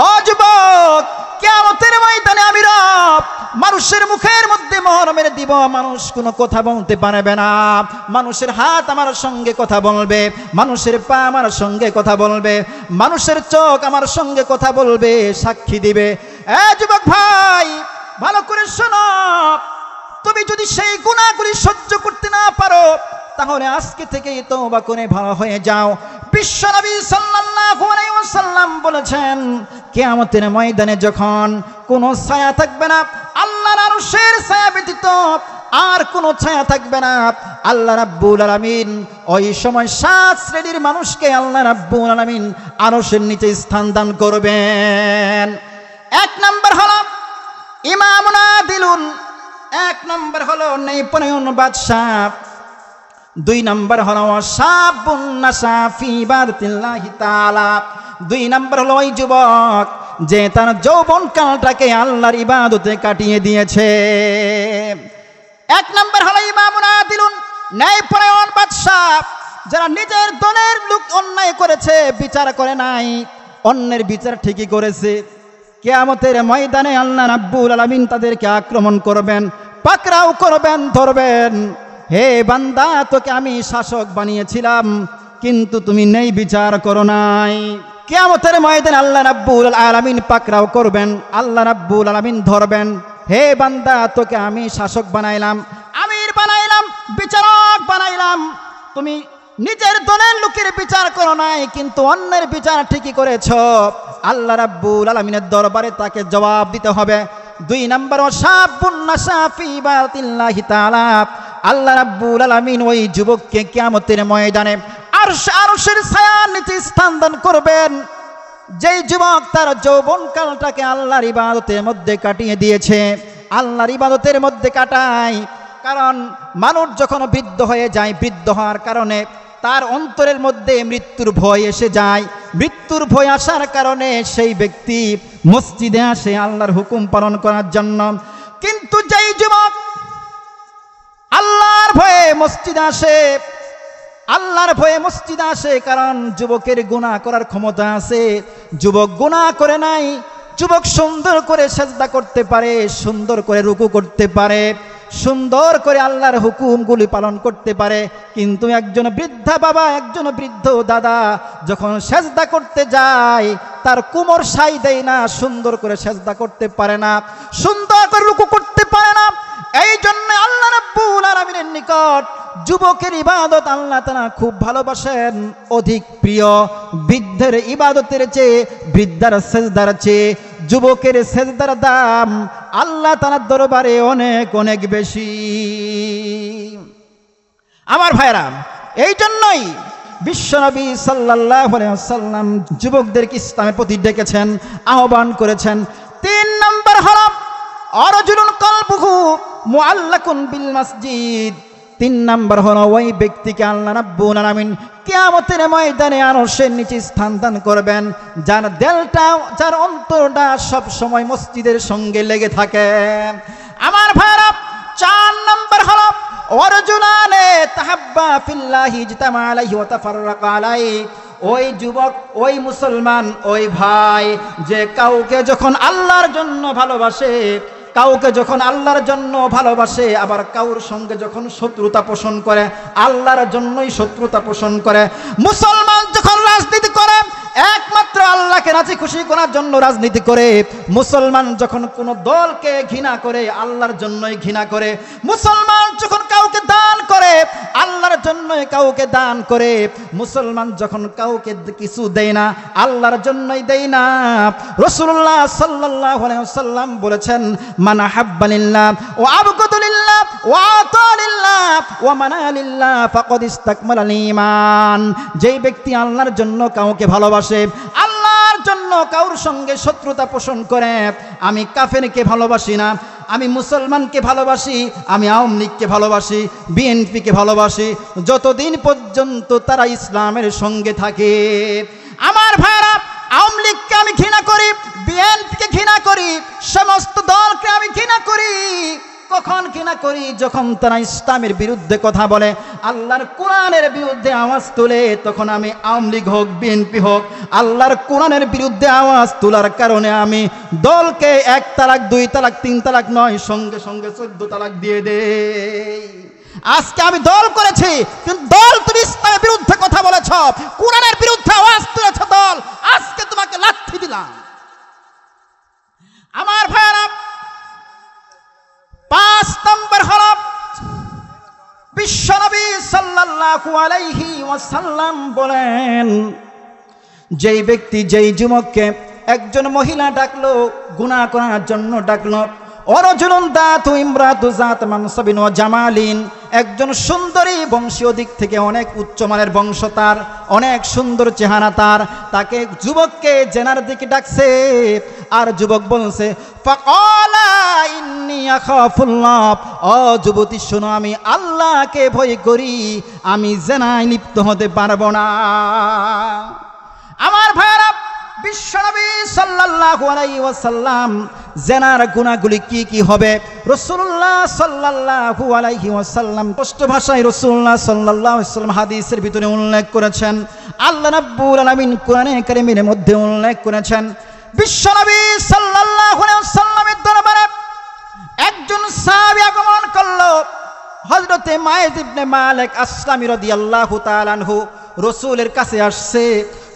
ও যুবক, কিয়ামতের ময়দানে আমি রব মানুষের মুখের মধ্যে মোহর মেরে দিব, মানুষ কোনো কথা বলতে পারবে না। মানুষের হাত আমার সঙ্গে কথা বলবে, মানুষের পা আমার সঙ্গে কথা বলবে, মানুষের চোখ আমার সঙ্গে কথা বলবে, সাক্ষী দিবে। এ যুবক ভাই, ভালো করে শোনো, তুমি যদি সেই গুনাহগুলি সহ্য করতে না পারো, তাহলে আজকে থেকে তওবা করে ভালো হয়ে যাও। বিশ্বনবী সাল্লাল্লাহু আলাইহি ওয়াসাল্লাম বলেছেন, কিয়ামতের ময়দানে যখন কোনো ছায়া থাকবে না, আল্লাহর আরশের ছায়া ব্যতীত আর কোনো ছায়া থাকবে না। আল্লাহ রাব্বুল আলামিন ওই সময় 7 শ্রেণীর মানুষকে আল্লাহ রাব্বুল আলামিন আরশের নিচে স্থান দান করবেন। 1 নম্বর হলো ইমামুন আদিলুন, 1 নম্বর হলো ন্যায়পরায়ণ বাদশা। 2 নম্বর হলো শাবুন নাশা ফি ইবাদাতিল্লাহি তাআলা, 2 নম্বর হলো ওই যুবক যে তার যৌবনকালটাকে আল্লাহর ইবাদতে কাটিয়ে দিয়েছে। 1 নম্বর হলো ইমামুন আদিলুন, ন্যায়পরায়ণ বাদশা, যারা নিজের দলের লোক অন্যায় করেছে বিচার করে নাই, অন্যের বিচার ঠিকই করেছে। কিয়ামতের ময়দানে আল্লাহ রাব্বুল আলামিন তাদেরকে আক্রমণ করবেন, পাকড়াও করবেন, ধরবেন। হে বান্দা, তোকে আমি শাসক বানিয়েছিলাম, কিন্তু তুমি নেই বিচার করো নাই। কিয়ামতের ময়দানে আল্লাহ রাব্বুল আলামিন পাকড়াও করবেন, আল্লাহ রাব্বুল আলামিন ধরবেন। হে বান্দা, তোকে আমি শাসক বানাইলাম, আমির বানাইলাম, বিচারক বানাইলাম, তুমি নিজের দলের লোকের বিচার করো নাই, কিন্তু অন্যের বিচার ঠিকই করেছো। আল্লাহ রাব্বুল আলামিনের দরবারে তাকে জবাব দিতে হবে। 2 নম্বর শাবুন নাশা ফি ইবাদাতিল্লাহি তাআলা, আল্লাহ রাব্বুল আলামিন ওই যুবককে কিয়ামতের ময়দানে আরশের ছায়ার নিচে স্থান দান করবেন। যেই যুবক তার যৌবনকালটাকে আল্লাহর ইবাদতের মধ্যে কাটিয়ে দিয়েছে, আল্লাহর ইবাদতের মধ্যে কাটায়। কারণ মানুষ যখন বৃদ্ধ হয়ে যায়, বৃদ্ধ হওয়ার কারণে তার অন্তরের মধ্যে মৃত্যুর ভয় এসে যায়। মৃত্যুর ভয় আসার কারণে সেই ব্যক্তি মসজিদে আসে আল্লাহর হুকুম পালন করার জন্য। কিন্তু যেই যুবক আল্লাহর ভয়ে মসজিদে আসে, আল্লাহর ভয়ে মসজিদে আসে, কারণ যুবকের গুনাহ করার ক্ষমতা আছে। যুবক গুনাহ করে নাই, যুবক সুন্দর করে সেজদা করতে পারে, সুন্দর করে রুকু করতে পারে, সুন্দর করে আল্লাহর হুকুমগুলি পালন করতে পারে। কিন্তু একজন বৃদ্ধা বাবা, একজন বৃদ্ধ দাদা যখন সেজদা করতে যায়, তার কোমর সাই দেয় না, সুন্দর করে সেজদা করতে পারে না, সুন্দর করে রুকু করতে পারে না। এই জন্য আল্লাহ রাব্বুল আলামিনের নিকট যুবকের ইবাদত আল্লাহ তাআলা খুব ভালোবাসেন, অধিক প্রিয়। বৃদ্ধের ইবাদতের চেয়ে, বৃদ্ধার সেজদার চেয়ে যুবকের সেজদার দাম আল্লাহ তাআলার দরবারে অনেক অনেক বেশি। আমার ভাইরা, এই জন্যই বিশ্বনবী সাল্লাল্লাহু আলাইহি ওয়াসাল্লাম যুবকদেরকে ইসলামের প্রতি ডেকেছেন, আহ্বান করেছেন। 3 নম্বর হলো আরজুলুন কলবুহু মুআল্লাকুন বিল মসজিদ, 3 নম্বর হলো ওই ব্যক্তিকে আল্লাহ রাব্বুল আলামিন কিয়ামতের ময়দানে আরশের নিচে স্থান দান করবেন, যার দিলটা, যার অন্তরটা সব সময় মসজিদের সঙ্গে লেগে থাকে। আমার ভাইরা, 4 নম্বর হলো ওয়ারজুলানে তাহাব্বা ফিল্লাহি ইজতামা আলাইহি ওয়া তাফাররাকা আলাইহি, ওই যুবক, ওই মুসলমান, ওই ভাই যে কাউকে যখন আল্লাহর জন্য ভালোবাসে, কাউকে যখন আল্লাহর জন্য ভালোবাসে, আবার কাউর সঙ্গে যখন শত্রুতা পোষণ করে, আল্লাহর জন্যই শত্রুতা পোষণ করে। মুসলমান যখন রাজনীতি করে, একমাত্র আল্লাহকে রাজি খুশি করার জন্য রাজনীতি করে। মুসলমান যখন কোনো দলকে ঘৃণা করে, আল্লাহর জন্যই ঘৃণা করে। মুসলমান যখন কাউকে দান করে, আল্লাহর জন্যই কাউকে দান করে। মুসলমান যখন কাউকে কিছু দেয় না, আল্লাহর জন্যই দেয় না। রাসূলুল্লাহ সাল্লাল্লাহু আলাইহি ওয়াসাল্লাম বলেছেন, মান আহাব্বা লিল্লাহ ওয়া আবগাদা লিল্লাহ ওয়া আতা লিল্লাহ ওয়া মানা লিল্লাহ ফাকাদ ইসতাকমালাল ঈমান। যেই ব্যক্তি আল্লাহর জন্য কাউকে ভালোবাসে, আল্লাহর জন্য কাউর সঙ্গে শত্রুতা পোষণ করে, আমি কাফেরকে ভালোবাসি না, আমি মুসলমানকে ভালোবাসি, আমি আওয়ামী লীগকে ভালোবাসি, বিএনপিকে ভালোবাসি, যতদিন পর্যন্ত তারা ইসলামের সঙ্গে থাকে। আমার ভাইরা, আওয়ামী লীগকে আমি ঘৃণা করি, বিএনপিকে ঘৃণা করি, সমস্ত দলকে আমি ঘৃণা করি। কখন ঘৃণা করি? যখন তারা ইসলামের বিরুদ্ধে কথা বলে, আল্লাহর কোরআনের বিরুদ্ধে আওয়াজ তোলে, তখন আমি আওয়ামী লীগ হোক, বিএনপি হোক, আল্লাহর কোরআনের বিরুদ্ধে আওয়াজ তোলার কারণে আমি দলকে 1 তালাক, 2 তালাক, 3 তালাক নয়, সঙ্গে সঙ্গে 14 তালাক দিয়ে দেই। আজকে আমি দল করেছি, কিন্তু দল তুমি ইসলামের বিরুদ্ধে কথা বলেছ, কোরআনের বিরুদ্ধে আওয়াজ তুলেছ দল, আজকে তোমাকে লাথি দিলাম। আমার ভাইরা, 5 নম্বর হল বিশ্বনবী সাল্লাল্লাহু আলাইহি ওয়াসাল্লাম বলেন, যেই ব্যক্তি, যেই যুবককে একজন মহিলা ডাকলো, গুনাহ করার জন্য ডাকলো, অরজুলুন দাতু ইমরাতু জাত মানসাবিন ওয়া জামালিন, একজন সুন্দরী বংশীয় দিক থেকে অনেক উচ্চমানের বংশ, তার অনেক সুন্দর চেহারা, তাকে যুবককে জেনার দিকে ডাকছে। আর যুবক বলছে ফাকালা ইন্নী আখাফুল্লাহ, ও যুবতী শোনো, আমি আল্লাহকে ভয় করি, আমি জেনায় লিপ্ত হতে পারবো না। আমার ভাইরা, বিশ্বনবী সাল্লাল্লাহু আলাইহি ওয়াসাল্লাম জেনার গুনাহগুলি কি কি হবে রাসূলুল্লাহ সাল্লাল্লাহু আলাইহি ওয়াসাল্লাম স্পষ্ট ভাষায় রাসূলুল্লাহ সাল্লাল্লাহু আলাইহি ওয়াসাল্লাম হাদিসের ভিতরে উল্লেখ করেছেন। আল্লাহ রাব্বুল আলামিন কোরআনে কারীমের মধ্যে উল্লেখ করেছেন, বিশ্বনবী সাল্লাল্লাহু আলাইহি ওয়াসাল্লামের দরবারে একজন সাহাবী আগমন করলো। হযরতে মায়েজ ইবনে মালিক আসলামী রাদিয়াল্লাহু তাআলা আনহু রসুলের কাছে আসছে।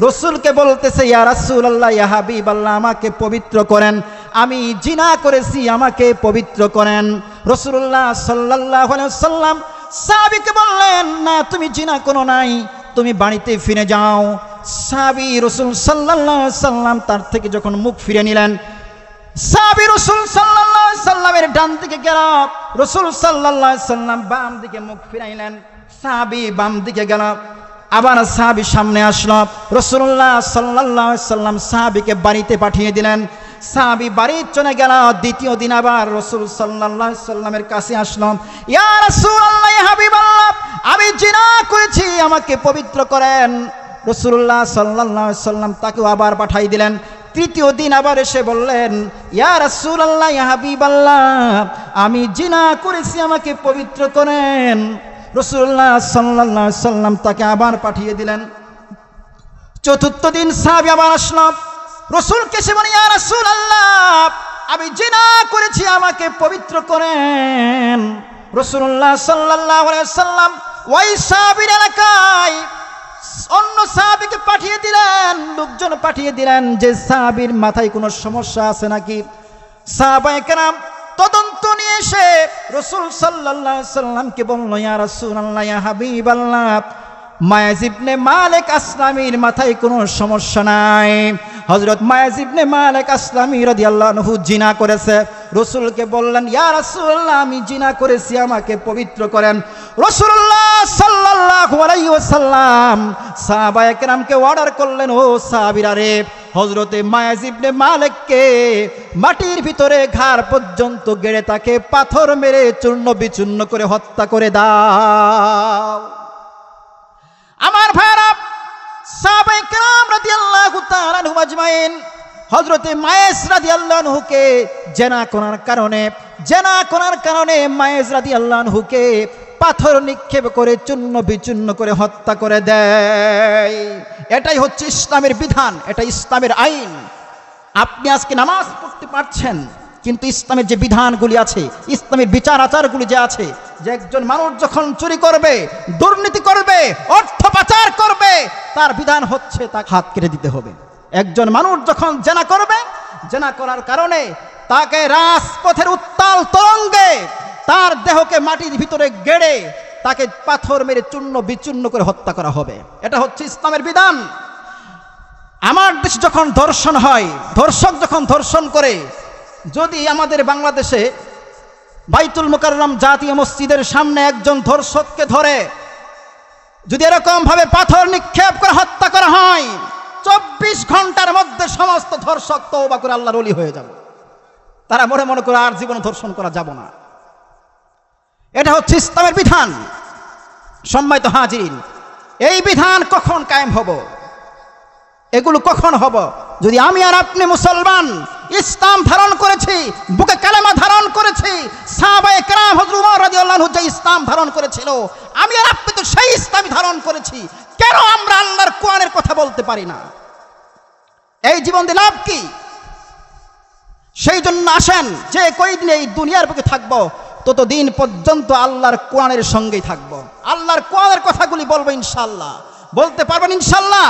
রসুলকে বলতেছে, ইয়া রাসূলুল্লাহ, ইয়া হাবিবাল্লাহ, আমাকে পবিত্র করেন, আমি জিনা করেছি, আমাকে পবিত্র করেন। রাসূলুল্লাহ সাল্লাল্লাহু আলাইহি ওয়াসাল্লাম সাহাবীকে বললেন, না, তুমি জিনা করো নাই, তুমি বাড়িতে ফিরে যাও। সাহাবী রাসূল সাল্লাল্লাহু আলাইহি ওয়াসাল্লাম তার থেকে যখন মুখ ফিরে নিলেন, সাহাবী রাসূল সাল্লাল্লাহু আলাইহি ওয়াসাল্লামের ডান দিকে গেল, রাসূল সাল্লাল্লাহু আলাইহি ওয়াসাল্লাম বাম দিকে মুখ ফিরাইলেন। সাহাবী বাম দিকে গেল, আবার সাহাবী সামনে আসলো। রাসূলুল্লাহ সাল্লাল্লাহু আলাইহি ওয়াসাল্লাম সাহাবীকে বাড়িতে পাঠিয়ে দিলেন। সাহাবী বাড়ি চলে গেল। দ্বিতীয় দিন আবার রাসূল সাল্লাল্লাহু আলাইহি ওয়াসাল্লামের কাছে আসলো, ইয়া রাসূলুল্লাহ, ইয়া হাবিবাল্লাহ, আমি জিনা করেছি, আমাকে পবিত্র করেন। রাসূলুল্লাহ সাল্লাল্লাহু আলাইহি ওয়াসাল্লাম তাকেও আবার পাঠিয়ে দিলেন। তৃতীয় দিন আবার এসে বললেন, ইয়া রাসূলুল্লাহ, ইয়া হাবিবাল্লাহ, আমি জিনা করেছি, আমাকে পবিত্র করেন। রাসূলুল্লাহ সাল্লাল্লাহু আলাইহি ওয়াসাল্লাম তাকে আবার পাঠিয়ে দিলেন। চতুর্থ দিন সাহাবী আবার আসলো, রাসূলকে সে বলে, ইয়া রাসূলুল্লাহ, আমি জিনা করেছি, আমাকে পবিত্র করেন। রাসূলুল্লাহ সাল্লাল্লাহু আলাইহি ওয়াসাল্লাম ওই সাহাবীর এলাকায় অন্য সাহাবীকে পাঠিয়ে দিলেন, লোকজন পাঠিয়ে দিলেন যে সাহাবীর মাথায় কোনো সমস্যা আছে নাকি। সাহাবায়ে কেরাম তদন্ত নিয়ে এসে রাসূল সাল্লাল্লাহু আলাইহি ওয়াসাল্লামকে বলল, ইয়া রাসূলুল্লাহ, ইয়া হাবিবাল্লাহ, মায়েজ ইবনে মালিক আসলামীর মাথায় কোনো সমস্যা নাই। হযরত মায়েজ ইবনে মালিক আসলামী রাদিয়াল্লাহু আনহু জিনা করেছে। রাসূলকে বললেন, ইয়া রাসূলুল্লাহ, আমি জিনা করেছি, আমাকে পবিত্র করেন। রাসূলুল্লাহ সাল্লাল্লাহু আলাইহি ওয়াসাল্লাম সাহাবায়ে কেরামকে অর্ডার করলেন, ও সাহাবীরা রে, হযরতে মায়েজ ইবনে মালিককে মাটির ভিতরে ঘাড় পর্যন্ত গেড়ে তাকে পাথর মেরে চূর্ণ বিচূর্ণ করে হত্যা করে দাও। আমার ভাইরা, সাহাবায়ে কেরাম রাদিয়াল্লাহু তাআলা আনহুম আজমাইন হযরতে মায়েজ রাদিয়াল্লাহু আনহুকে জেনা করার কারণে মায়েজ রাদিয়াল্লাহু আনহুকে পাথর নিক্ষেপ করে চূর্ণ বিচূর্ণ করে হত্যা করে দেয়। এটাই হচ্ছে ইসলামের বিধান, এটা ইসলামের আইন। আপনি আজকে নামাজ পড়তে পারছেন, কিন্তু ইসলামের যে বিধানগুলি আছে, ইসলামের বিচার আচারগুলি যে আছে, যে একজন মানুষ যখন চুরি করবে, দুর্নীতি করবে, অর্থ পাচার করবে, তার বিধান হচ্ছে তাকে হাত কেটে দিতে হবে। একজন মানুষ যখন জেনা করবে, জেনা করার কারণে তাকে রাজপথের উত্তাল তরঙ্গে তার দেহকে মাটির ভিতরে গেড়ে তাকে পাথর মেরে চূর্ণ বিচূর্ণ করে হত্যা করা হবে। এটা হচ্ছে ইসলামের বিধান। আমার দেশে যখন ধর্ষণ হয়, ধর্ষক যখন ধর্ষণ করে, যদি আমাদের বাংলাদেশে বাইতুল মুকাররম জাতীয় মসজিদের সামনে একজন ধর্ষককে ধরে যদি এরকম ভাবে পাথর নিক্ষেপ করে হত্যা করা হয়, 24 ঘন্টার মধ্যে সমস্ত ধর্ষক তওবা করে আল্লাহর ওলি হয়ে যাবে। তারা মনে করে আর জীবনে ধর্ষণ করা যাব না। এটা হচ্ছে ইসলামের বিধান। সম্মানিত হাজিরিন, এই বিধান কখন কায়েম হব, এগুলো কখন হব? যদি আমি আর আপনি মুসলমান, ইসলাম ধারণ করেছি, বুকে কালেমা ধারণ করেছি, সাহাবায়ে কেরাম হযরত ওমর রাদিয়াল্লাহু আনহু যে ইসলাম ধারণ করেছিল, আমি আর আপনি তো সেই ইসলামই ধারণ করেছি। কেন আমরা আল্লাহর কোরআনের কথা বলতে পারি না? এই জীবন দিয়ে লাভ কি? সেই জন্য আসেন, যে কয়দিন এই দুনিয়ার বুকে থাকবো, ততদিন পর্যন্ত আল্লাহর কোরআনের সঙ্গেই থাকবো। আল্লাহর কোরআনের কথাগুলি বলবো ইনশাআল্লাহ। বলতে পারবেন ইনশাআল্লাহ?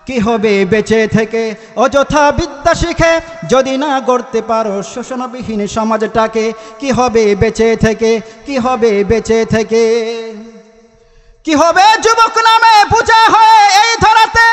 কি হবে বেঁচে থেকে অযথা বিদ্যা শিখে, যদি না গড়তে পারো শোষণবিহীন সমাজটাকে? কি হবে বেঁচে থেকে, কি হবে বেঁচে থেকে? কি হবে যুবক নামে পূজা হয় এই ধরাতে,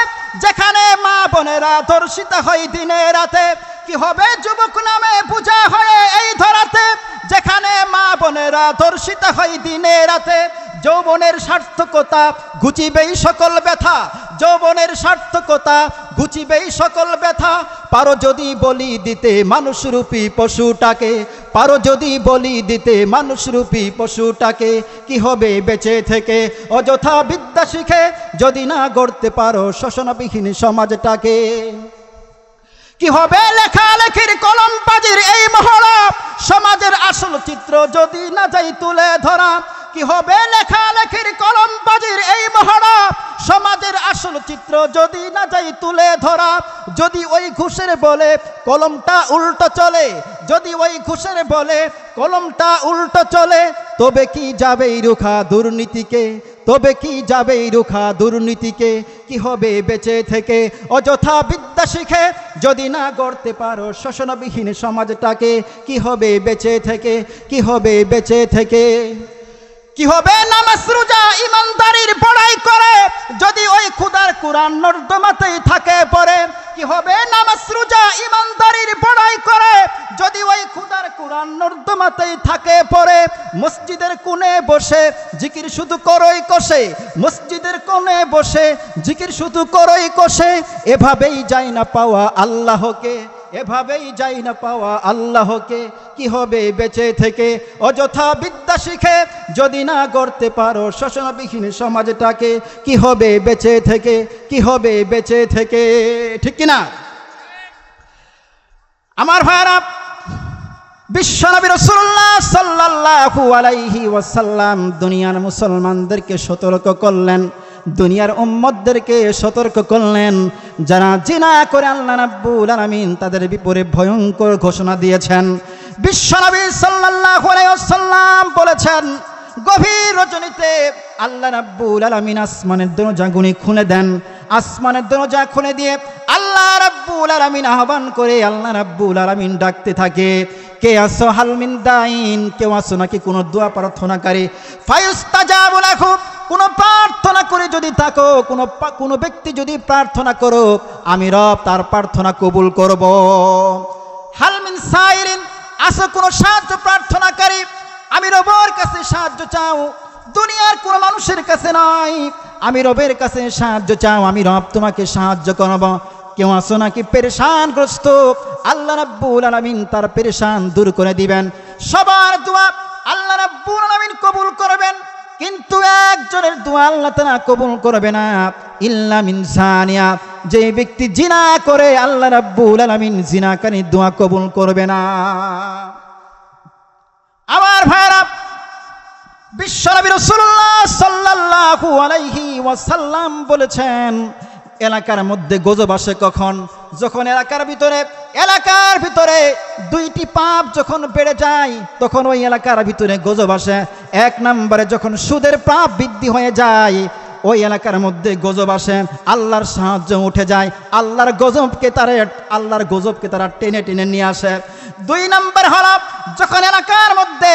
যেখানে মা বোনেরা ধর্ষিত হয় দিনে রাতে? কি হবে যুবক নামে পূজা হয় এই ধরাতে, যেখানে মা বোনেরা ধর্ষিত হয় দিনে রাতে। যৌবনের সার্থকতা ঘুচিবেই সকল ব্যথা, যৌবনের সার্থকতা ঘুচিবেই সকল ব্যথা। পারো যদি বলি দিতে মানুষরূপী পশুটাকে, পারো যদি বলি দিতে মানুষরূপী পশুটাকে, কি হবে বেঁচে থেকে অযথা বিদ্যা শিখে যদি না গড়তে পারো শোষণবিহীন সমাজটাকে। কি হবে লেখালেখির কলম বাজির এই মহড়া, সমাজের আসল চিত্র যদি না যাই তুলে ধরা। কি হবে লেখালেখির কলম বাজির এই মহড়া, সমাজের আসল চিত্র যদি না যাই তুলে ধরা। যদি ওই ঘুষের বলে কলমটা উল্টো চলে, যদি ওই ঘুষের বলে কলমটা উল্টো চলে, তবে কি যাবে রুখা দুর্নীতিকে, তবে কি যাবে রুখা দুর্নীতিকে। কি হবে বেঁচে থেকে অযথা বিদ্যা শিখে যদি না গড়তে পারো শোষণবিহীন সমাজটাকে। কি হবে বেঁচে থেকে, কি হবে বেঁচে থেকে। কি হবে নামাজ রোজা ইমানদারির বড়াই করে যদি ওই খুদার কোরআন নর্দমাতেই থাকে পড়ে। কি হবে নামাজ রোজা ইমানদারির বড়াই করে যদি ওই খুদার কোরআন নর্দমাতেই থাকে পড়ে। মসজিদের কোণে বসে জিকির শুধু করই কষে, মসজিদের কোণে বসে জিকির শুধু করই কষে। এভাবেই যায় না পাওয়া আল্লাহকে, এভাবেই যাই না পাওয়া আল্লাহকে। কি হবে বেঁচে থেকে অযথা বিদ্যা শিখে যদি না গড়তে পারো শোষণবিহীন সমাজটাকে। কি হবে বেঁচে থেকে, কি হবে বেঁচে থেকে, ঠিক কিনা আমার ভাইরা। বিশ্বনবী রাসূলুল্লাহ সাল্লাল্লাহু আলাইহি ওয়াসাল্লাম দুনিয়ার মুসলমানদেরকে সতর্ক করলেন, দুনিয়ার উম্মতদেরকে সতর্ক করলেন, যারা জিনা করে আল্লাহ রাব্বুল আলামিন তাদের বিপরীতে ভয়ঙ্কর ঘোষণা দিয়েছেন। বিশ্বনবী সাল্লাল্লাহু আলাইহি ওয়াসাল্লাম বলেছেন, গভীর রজনীতে আল্লাহ রাব্বুল আলামিন আসমানের দরজাগুলি খুলে দেন, আসমানের দরজা খুলে দিয়ে আল্লাহ রাব্বুল আলামিন আহ্বান করে আল্লাহ রাব্বুল আলামিন ডাকতে থাকে, কে আসো হাল মিন দাইন, কেউ আসো নাকি কোনো দোয়া প্রার্থনাকারী। ফায়ুস্তাজাবু লাকুম, কোনো প্রার্থনা করে যদি থাকো, কোনো ব্যক্তি যদি প্রার্থনা করো, আমি রব তার প্রার্থনা কবুল করব। হাল মিন সাইরিন, আসো কোনো সাহায্য প্রার্থনাকারী, আমি রবের কাছে সাহায্য চাও, দুনিয়ার কোনো মানুষের কাছে নয়, আমি রবের কাছে সাহায্য চাও, আমি রব তোমাকে সাহায্য করব। কেউ আসো নাকি পেরেশানগ্রস্ত, আল্লাহ রাব্বুল আলামিন তার পেরেশান দূর করে দিবেন। সবার দোয়া আল্লাহ রাব্বুল আলামিন কবুল করবেন, কিন্তু একজনের দোয়া আল্লাহ তাআলা কবুল করবে না, ইল্লা মিন জানিয়া, যে ব্যক্তি জিনা করে আল্লাহ রাব্বুল আলামিন জিনাকারীর দোয়া কবুল করবে না। আমার ভাইরা, বিশ্বনবী রাসূলুল্লাহ সাল্লাল্লাহু আলাইহি ওয়াসাল্লাম বলেছেন, এলাকার মধ্যে গজব আসে কখন, যখন এলাকার ভিতরে দুইটি পাপ যখন বেড়ে যায় তখন ওই এলাকার ভিতরে গজব আসে। এক নম্বরে যখন সুদের পাপ বৃদ্ধি হয়ে যায় ওই এলাকার মধ্যে গজব আসে, আল্লাহর সাহায্য উঠে যায়, আল্লাহর গজবকে তারা টেনে টেনে নিয়ে আসে। দুই নম্বর হলো যখন এলাকার মধ্যে,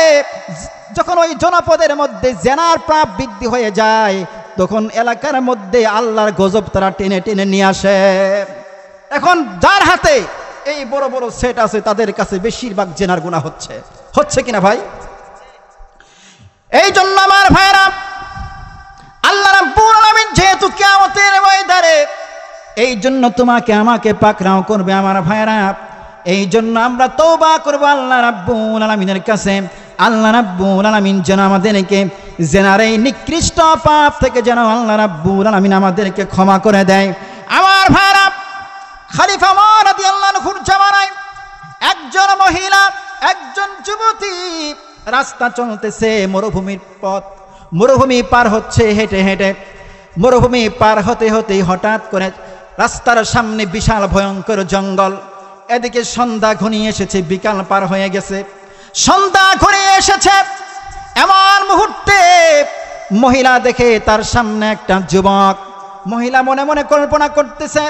যখন ওই জনপদের মধ্যে জেনার পাপ বৃদ্ধি হয়ে যায় তখন এলাকার মধ্যে আল্লাহর গজব তারা টেনে টেনে নিয়ে আসে। এখন যার হাতে এই বড় বড় সেট আছে তাদের কাছে বেশিরভাগ জেনার গুনাহ হচ্ছে কিনা ভাই? এই জন্য আমার ভাইরা, আল্লাহ রাব্বুল আলামিন যেহেতু কিয়ামতের ময়দানে এই জন্য তোমাকে আমাকে পাকড়াও করবে আমার ভাইরা, এই জন্য আমরা তওবা করব আল্লাহ রাব্বুল আলামিনের কাছে। আল্লাহ রাব্বুল আলামিন যেন আমাদেরকে জেনার এই নিকৃষ্ট পাপ থেকে যেন আল্লাহ রাব্বুল আলামিন আমাদেরকে ক্ষমা করে দেয়। আমার ভাইরা, খলিফা ওমর রাদিয়াল্লাহু আনহুর জামানায় একজন মহিলা, একজন যুবতী রাস্তা চলতেছে, মরুভূমি পার হচ্ছে হেঁটে হেঁটে। মরুভূমি পার হতে হতেই হঠাৎ করে রাস্তার সামনে বিশাল ভয়ঙ্কর জঙ্গল, এদিকে সন্ধ্যা ঘনিয়ে এসেছে, বিকাল পার হয়ে গেছে, সন্ধ্যা ঘনিয়ে এসেছে। এমন মুহূর্তে মহিলা দেখে তার সামনে একটা যুবক। মহিলা মনে মনে কল্পনা করতেছে,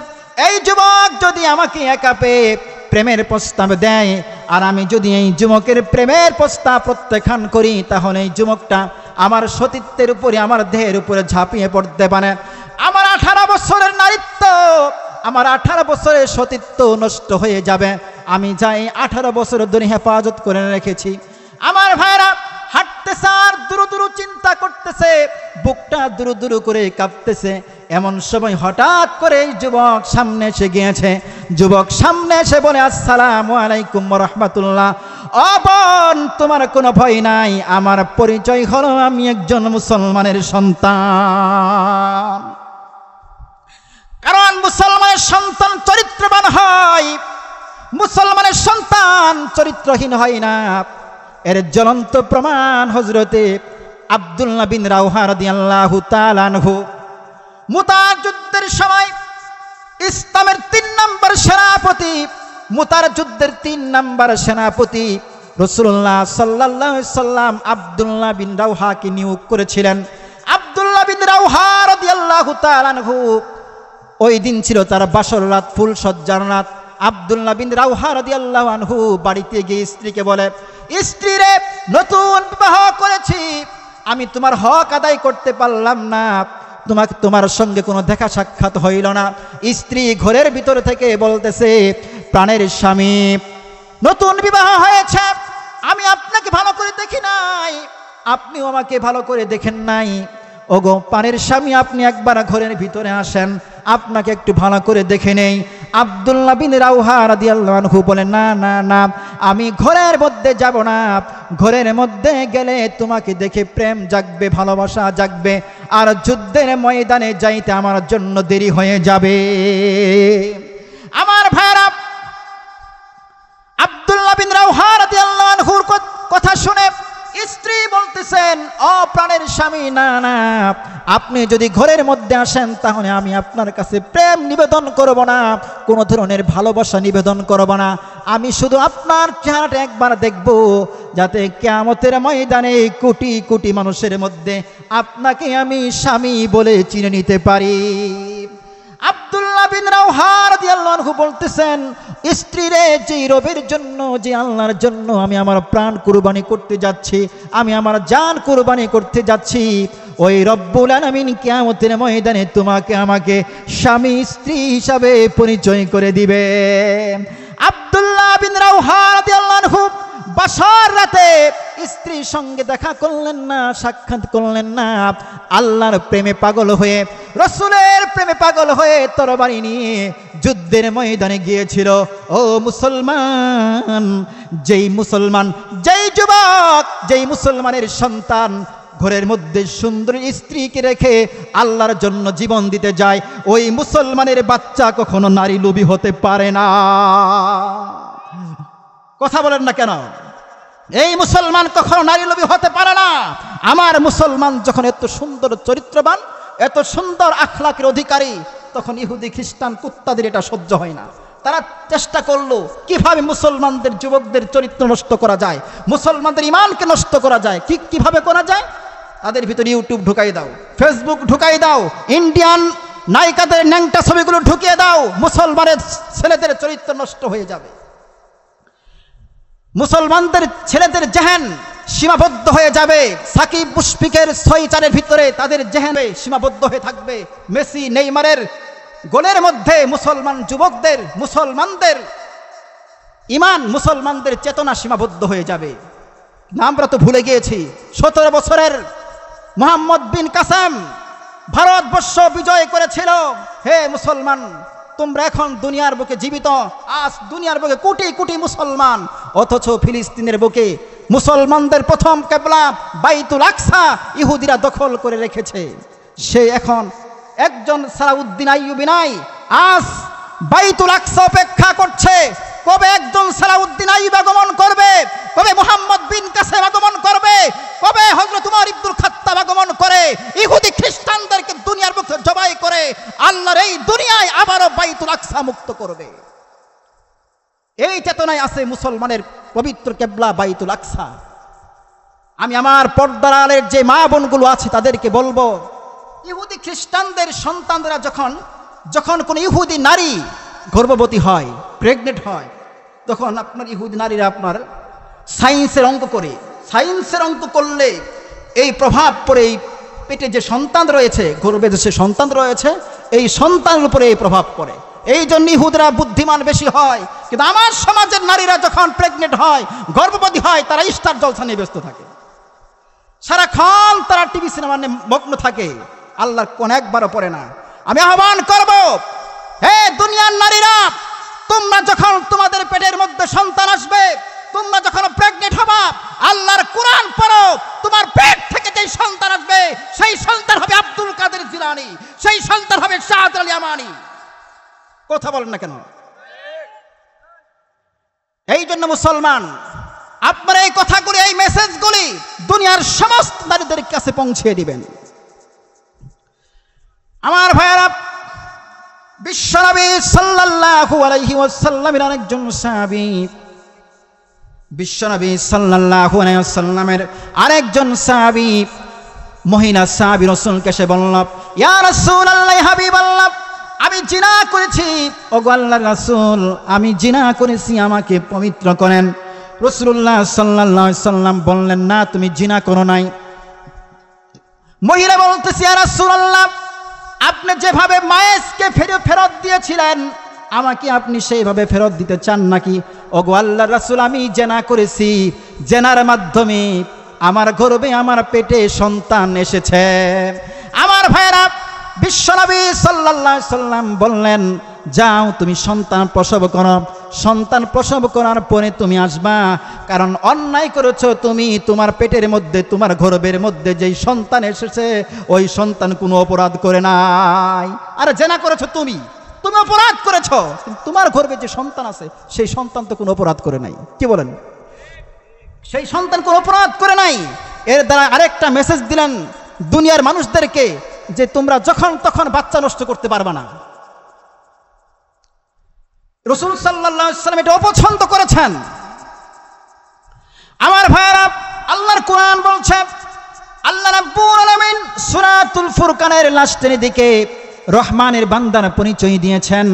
এই যুবক যদি আমাকে একা পেয়ে প্রেমের প্রস্তাব দেয় আর আমি যদি এই যুবকের প্রেমের প্রস্তাব প্রত্যাখ্যান করি তাহলে এই যুবকটা আমার সতীত্বের উপরে, আমার দেহের উপরে ঝাঁপিয়ে পড়তে পারে, আমার 18 বছরের নারীত্ব, আমার 18 বছরের সতীত্ব নষ্ট হয়ে যাবে। আমি যাই 18 বছর ধরে হেফাজত করে রেখেছি। আমার ভাইরা হাঁটতেছে আর দূর দূর চিন্তা করতেছে, বুকটা দূর দূর করে কাঁপতেছে। এমন সময় হঠাৎ করে এই যুবক সামনে এসে গিয়েছে। যুবক সামনে এসে বলে, আসসালামু আলাইকুম ওয়া রাহমাতুল্লাহ। ও বোন, তোমার কোনো ভয় নাই, আমার পরিচয় হলো আমি একজন মুসলমানের সন্তান। কারণ মুসলমানের সন্তান চরিত্রবান হয়, মুসলমানের সন্তান চরিত্রহীন হয় না। এর জ্বলন্ত প্রমাণ হযরতে আব্দুল্লাহ বিন রাওহা রাদিয়াল্লাহু তাআলা আনহু মুতার যুদ্ধের সময় ইসলামের 3 নম্বর সেনাপতি, মুতার যুদ্ধের 3 নম্বর সেনাপতি রাসূলুল্লাহ সাল্লাল্লাহু আলাইহি সাল্লাম আব্দুল্লাহ বিন রাওহাকে নিয়োগ করেছিলেন। আব্দুল্লাহ বিন রাওহা রাদিয়াল্লাহু তাআলা আনহু ওই দিন ছিল তার বাসর রাত, ফুল সজ্জার রাত। আব্দুল্লাহ বিন রাওহা রাদিয়াল্লাহু আনহু বাড়িতে গিয়ে স্ত্রীকে বলে, স্ত্রী রে, নতুন বিবাহ করেছি, আমি তোমার হক আদায় করতে পারলাম না, তোমার সঙ্গে কোনো দেখা সাক্ষাৎ হইল না। স্ত্রী ঘরের ভিতর থেকে বলতেছে, প্রাণের স্বামী, নতুন বিবাহ হয়েছে, আমি আপনাকে ভালো করে দেখি নাই, আপনিও আমাকে ভালো করে দেখেন নাই। ওগো প্রাণের স্বামী, আপনি একবার ঘরের ভিতরে আসেন, আপনাকে একটু ভালো করে দেখে নেই। আব্দুল্লাহ বিন রাওহা রাদিয়াল্লাহু আনহু বলে, না না না, আমি ঘরের মধ্যে যাব না, ঘরের মধ্যে গেলে তোমাকে দেখে প্রেম জাগবে, ভালোবাসা জাগবে, আর যুদ্ধের ময়দানে যাইতে আমার জন্য দেরি হয়ে যাবে। আমার ভাইরা, আব্দুল্লাহ বিন রাওহা রাদিয়াল্লাহু আনহুর কথা শুনে স্ত্রী বলতেছেন, ও প্রাণের স্বামী, না না, আপনি যদি ঘরের মধ্যে আসেন তাহলে আমি আপনার কাছে প্রেম নিবেদন করব না, কোনো ধরনের ভালোবাসা নিবেদন করব না, আমি শুধু আপনার চেহারাটা একবার দেখব, যাতে কিয়ামতের ময়দানে কোটি কোটি মানুষের মধ্যে আপনাকে আমি স্বামী বলে চিনে নিতে পারি। আব্দুল্লাহ বিন রাওহা রাদিয়াল্লাহু আনহু বলতেছেন, স্ত্রীরে, যে রবের জন্য, যে আল্লাহর জন্য আমি আমার প্রাণ কুরবানি করতে যাচ্ছি, আমি আমার জান কুরবানি করতে যাচ্ছি, ওই রব্বুল আলামিন কিয়ামতের ময়দানে তোমাকে আমাকে স্বামী স্ত্রী হিসাবে পরিচয় করে দিবে। আব্দুল্লাহ বিন রাওহা রাদিয়াল্লাহু আনহু বাসার রাতে স্ত্রীর সঙ্গে দেখা করলেন না, সাক্ষাৎ করলেন না, আল্লাহর প্রেমে পাগল হয়ে, রাসূলের প্রেমে পাগল হয়ে তরবারি নিয়ে যুদ্ধের ময়দানে গিয়েছিল। ও মুসলমান, যেই মুসলমান, যেই যুবক, যেই মুসলমানের সন্তান ঘরের মধ্যে সুন্দর স্ত্রীকে রেখে আল্লাহর জন্য জীবন দিতে যায়, ওই মুসলমানের বাচ্চা কখনো নারী লোভী হতে পারে না। কথা বলেন না কেন? এই মুসলমান কখনো নারী লোভী হতে পারে না। আমার মুসলমান যখন এত সুন্দর চরিত্রবান, এত সুন্দর আখলাকের অধিকারী, তখন ইহুদি খ্রিস্টান কুত্তাদের এটা সহ্য হয় না। তারা চেষ্টা করলো কিভাবে মুসলমানদের যুবকদের চরিত্র নষ্ট করা যায়, মুসলমানদের ইমানকে নষ্ট করা যায়। কিভাবে করা যায়? তাদের ভিতরে ইউটিউব ঢুকাই দাও, ফেসবুক ঢুকাই দাও, ইন্ডিয়ান নায়িকাদের ন্যাংটা ছবিগুলো ঢুকিয়ে দাও, মুসলমানের ছেলেদের চরিত্র নষ্ট হয়ে যাবে। মুসলমানদের ছেলেদের জেহেন সীমাবদ্ধ হয়ে যাবে। সাকিব মুশফিকের 6-4-এর ভিতরে তাদের জেহেন সীমাবদ্ধ হয়ে থাকবে। মেসি নেইমারের গোলের মধ্যে মুসলমান যুবকদের, মুসলমানদের ইমান, মুসলমানদের চেতনা সীমাবদ্ধ হয়ে যাবে। আমরা তো ভুলে গিয়েছি 17 বছরের মোহাম্মদ বিন কাসেম ভারতবর্ষ বিজয় করেছিল। হে মুসলমান, তোমরা এখন দুনিয়ার বুকে জীবিত, আজ দুনিয়ার বুকে কোটি কোটি মুসলমান, অথচ ফিলিস্তিনের বুকে মুসলমানদের প্রথম কিবলা বাইতুল আকসা ইহুদিরা দখল করে রেখেছে। সে এখন একজন সালাউদ্দিন আইয়ুবী নাই, আজ বাইতুল আকসা অপেক্ষা করছে কবে একজন সালাউদ্দিন আইয়ুব আগমন করবে, কবে মুহাম্মদ বিন কাসেম আগমন করবে, কবে হযরত উমর ইবনুল খাত্তাব আগমন করে ইহুদি খ্রিস্টানদেরকে দুনিয়ার বুকে জবাই করে আল্লাহর এই দুনিয়ায় আবারও বাইতুল আকসা মুক্ত করবে। এই চেতনায় আছে মুসলমানের পবিত্র কিবলা বাইতুল আকসা। আমি আমার পর্দার আলের যে মা বোনগুলো আছে তাদেরকে বলবো, ইহুদি খ্রিস্টানদের সন্তানরা যখন কোন ইহুদি নারী গর্ভবতী হয়, প্রেগনেন্ট হয়, তখন আপনার ইহুদি নারীরা আপনার সায়েন্সের অঙ্ক করে, সায়েন্সের অঙ্ক করলে এই প্রভাব পড়ে এই পেটে যে সন্তান রয়েছে, গর্ভে যে সন্তান রয়েছে, এই সন্তানের উপরে এই প্রভাব পড়ে। এই জন্য ইহুদরা বুদ্ধিমান বেশি হয়, কিন্তু আমার সমাজের নারীরা যখন প্রেগনেন্ট হয়, গর্ভবতী হয়, তারা স্টার জলসা নিয়ে ব্যস্ত থাকে, সারাক্ষণ তারা টিভি সিনেমা নিয়ে মগ্ন থাকে, আল্লাহর কোন একবারও পড়ে না। আমি আহ্বান করব, হে দুনিয়ার নারীরা, তোমরা যখন তোমাদের পেটের মধ্যে সন্তান আসবে, তোমরা যখন প্রেগনেন্ট হবা, আল্লাহর কোরআন পড়ো। তোমার পেট থেকে যেই সন্তান আসবে, সেই সন্তান হবে আব্দুল কাদের জিলানী, সেই সন্তান হবে শাহদ আলী আমানী। কথা বলেন না কেন? এই জন্য মুসলমান, আপনারা এই কথাগুলি, এই মেসেজগুলি দুনিয়ার সমস্ত নারীদের কাছে পৌঁছে দিবেন। আমার ভাইয়েরা, বিশ্বনবী সাল্লাল্লাহু আলাইহি ওয়াসাল্লামের আরেকজন সাহাবী, বিশ্বনবী সাল্লাল্লাহু আলাইহি ওয়াসাল্লামের আরেকজন সাহাবী, মহিলা সাহাবী রাসূলকে সে বলল, ইয়া রাসূলুল্লাহ, হাবিবাল্লাহ, আমি জিনা করেছি, ওগো আল্লাহর রাসূল, আমি জিনা করেছি, আমাকে পবিত্র করেন। রাসূলুল্লাহ সাল্লাল্লাহু আলাইহি ওয়াসাল্লাম বললেন, না, তুমি জিনা করো নাই। মহিলা বলতেছে, ইয়া রাসূলুল্লাহ, আপনি যেভাবে মায়েসকে ফেরত দিয়েছিলেন, আমাকে আপনি সেইভাবে ফেরত দিতে চান নাকি? ওগো আল্লাহর রাসূল, আমি জিনা করেছি, জিনার মাধ্যমে আমার গর্ভে, আমার পেটে সন্তান এসেছে। আমার ভাইরা, বিশ্বনবী সাল্লাল্লাহু আলাইহি সাল্লাম বললেন, যাও, তুমি সন্তান প্রসব করো, সন্তান প্রসব করার পরে তুমি আসবা, কারণ অন্যায় করেছো তুমি। তোমার পেটের মধ্যে, তোমার গর্ভের মধ্যে যেই সন্তান এসেছে, ওই সন্তান কোনো অপরাধ করে নাই। আর জিনা করেছো তুমি, তুমি অপরাধ করেছো, তোমার গর্ভে যে সন্তান আছে, সেই সন্তান তো কোনো অপরাধ করে নাই। কি বলেন? সেই সন্তান কোনো অপরাধ করে নাই। এর দ্বারা আরেকটা মেসেজ দিলেন দুনিয়ার মানুষদেরকে, যে তোমরা যখন তখন বাচ্চা নষ্ট করতে পারবা না। রাসূল সাল্লাল্লাহু আলাইহি ওয়াসাল্লাম এটা অপছন্দ করেছেন। আমার ভাইয়েরা, আল্লাহর কোরআন বলছে, আল্লাহ রাব্বুল আলামিন সূরাতুল ফুরকানের লাস্টের দিকে রহমানের বান্দার পরিচয় দিয়েছেন।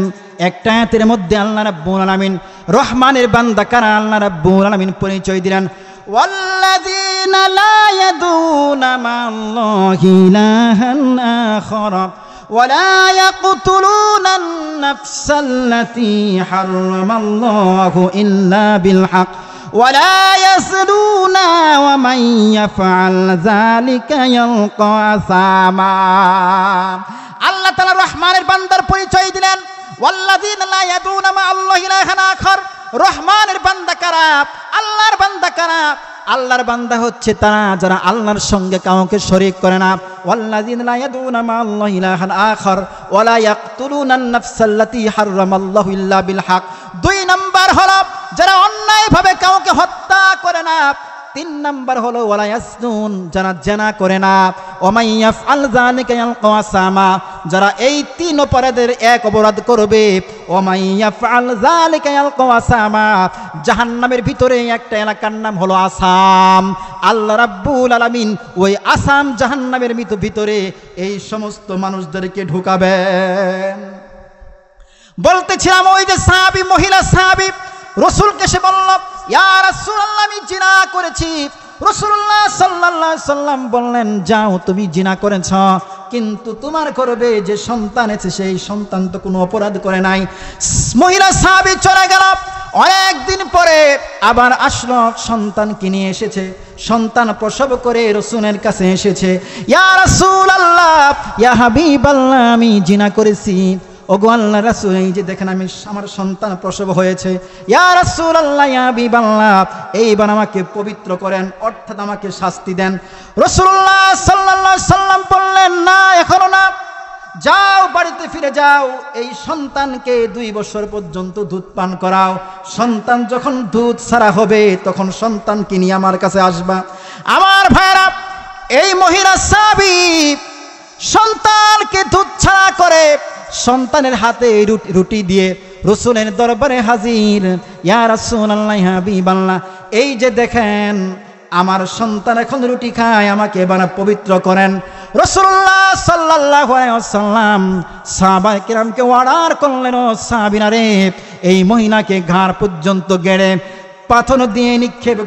একটা আয়াতের মধ্যে আল্লাহ রাব্বুল আলামিন রহমানের বান্দা কারা, আল্লাহ রাব্বুল আলামিন পরিচয় দিলেন, ওয়াল্লাযীনা লা ইয়াদুনা মা'আল্লাহি ইলাহান আখারা ولا يقتلون النفس التي حرم الله إلا بالحق ولا يزنون ومن يفعل ذلك يلقى أثاما। আল্লাহ তাআলা রহমানের বান্দার পরিচয় দিলেন, ওয়াল্লাযীনা লা ইয়াদুনা মা'আল্লাহি ইলাহান আখার। রহমানের বান্দা কারা? আল্লাহর বান্দা কারা? আল্লাহর বান্দা হচ্ছে তারা যারা আল্লাহর সঙ্গে কাউকে শরীক করে না। ওয়াল্লাযীনা লা ইয়াদুনা মা'আল্লাহি ইলাহান আখার ওয়ালা ইয়াকতুলুনান নাফসাল্লাতী হারামাল্লাহু ইল্লা বিল হক। 2 নাম্বার হলো যারা অন্যায়ভাবে কাউকে হত্যা করে না। 3 নাম্বার হলো ওয়ালা ইয়াসনুন, যারা জিনা করে না। ওয়া ইয়াফআল যালিকা ইয়ালকা আসামা, যারা এই 3 অপরাধের এক অপরাধ করবে, ওয়া ইয়াফআল যালিকা ইয়ালকা আসামা, জাহান্নামের ভিতরে একটা এলাকার নাম হলো আসাম। আল্লাহ রাব্বুল আলামিন ওই আসাম জাহান্নামের ভিতরে এই সমস্ত মানুষদেরকে ঢুকাবেন। বলতেছিলাম, ওই যে সাহাবী, মহিলা সাহাবী, রাসূলকে সে বলল, ইয়া রাসূলুল্লাহ, আমি জিনা করেছি। রাসূলুল্লাহ সাল্লাল্লাহু আলাইহি সাল্লাম বললেন, যাও, তুমি জিনা করেছ, কিন্তু তোমার গর্ভে যে সন্তান আছে, সেই সন্তান তো কোনো অপরাধ করে নাই। মহিলা সাহাবী চলে গেল। অনেকদিন পরে আবার আসলো, সন্তানকে নিয়ে এসেছে, সন্তান প্রসব করে রাসূলের কাছে এসেছে, ইয়া রাসূলুল্লাহ, ইয়া হাবিবাল্লাহ, আমি জিনা করেছি। ওগো আল্লাহর রাসূল, এই যে দেখেন আমার সন্তান প্রসব হয়েছে। ইয়া রাসূলুল্লাহ, ইয়া হাবিবাল্লাহ, এইবার আমাকে পবিত্র করেন, অর্থাৎ আমাকে শাস্তি দেন। রাসূলুল্লাহ সাল্লাল্লাহু আলাইহি সাল্লাম বললেন, না, এখনো না, যাও, বাড়িতে ফিরে যাও, এই সন্তানকে 2 বছর পর্যন্ত দুধ পান করাও। সন্তান যখন দুধ ছাড়া হবে, তখন সন্তানকে নিয়ে আমার কাছে আসবা। আমার ভাইরা, এই মহিলা সাহাবী সন্তানকে দুধ ছাড়া করে সন্তানের হাতে রুটি দিয়ে রাসূলের দরবারে হাজির। ইয়া রাসূলুল্লাহ, ইয়া হাবিবাল্লাহ, এই যে দেখেন আমার সন্তান এখন রুটি খায়, আমাকে এবার পবিত্র করেন। রাসূলুল্লাহ সাল্লাল্লাহু আলাইহি ওয়াসাল্লাম সাহাবায়ে কিরামকে অর্ডার করলেন, ও সাহাবীরা রে, এই মহিলাকে ঘাড় পর্যন্ত গেড়ে পাথর দিয়ে নিক্ষেপ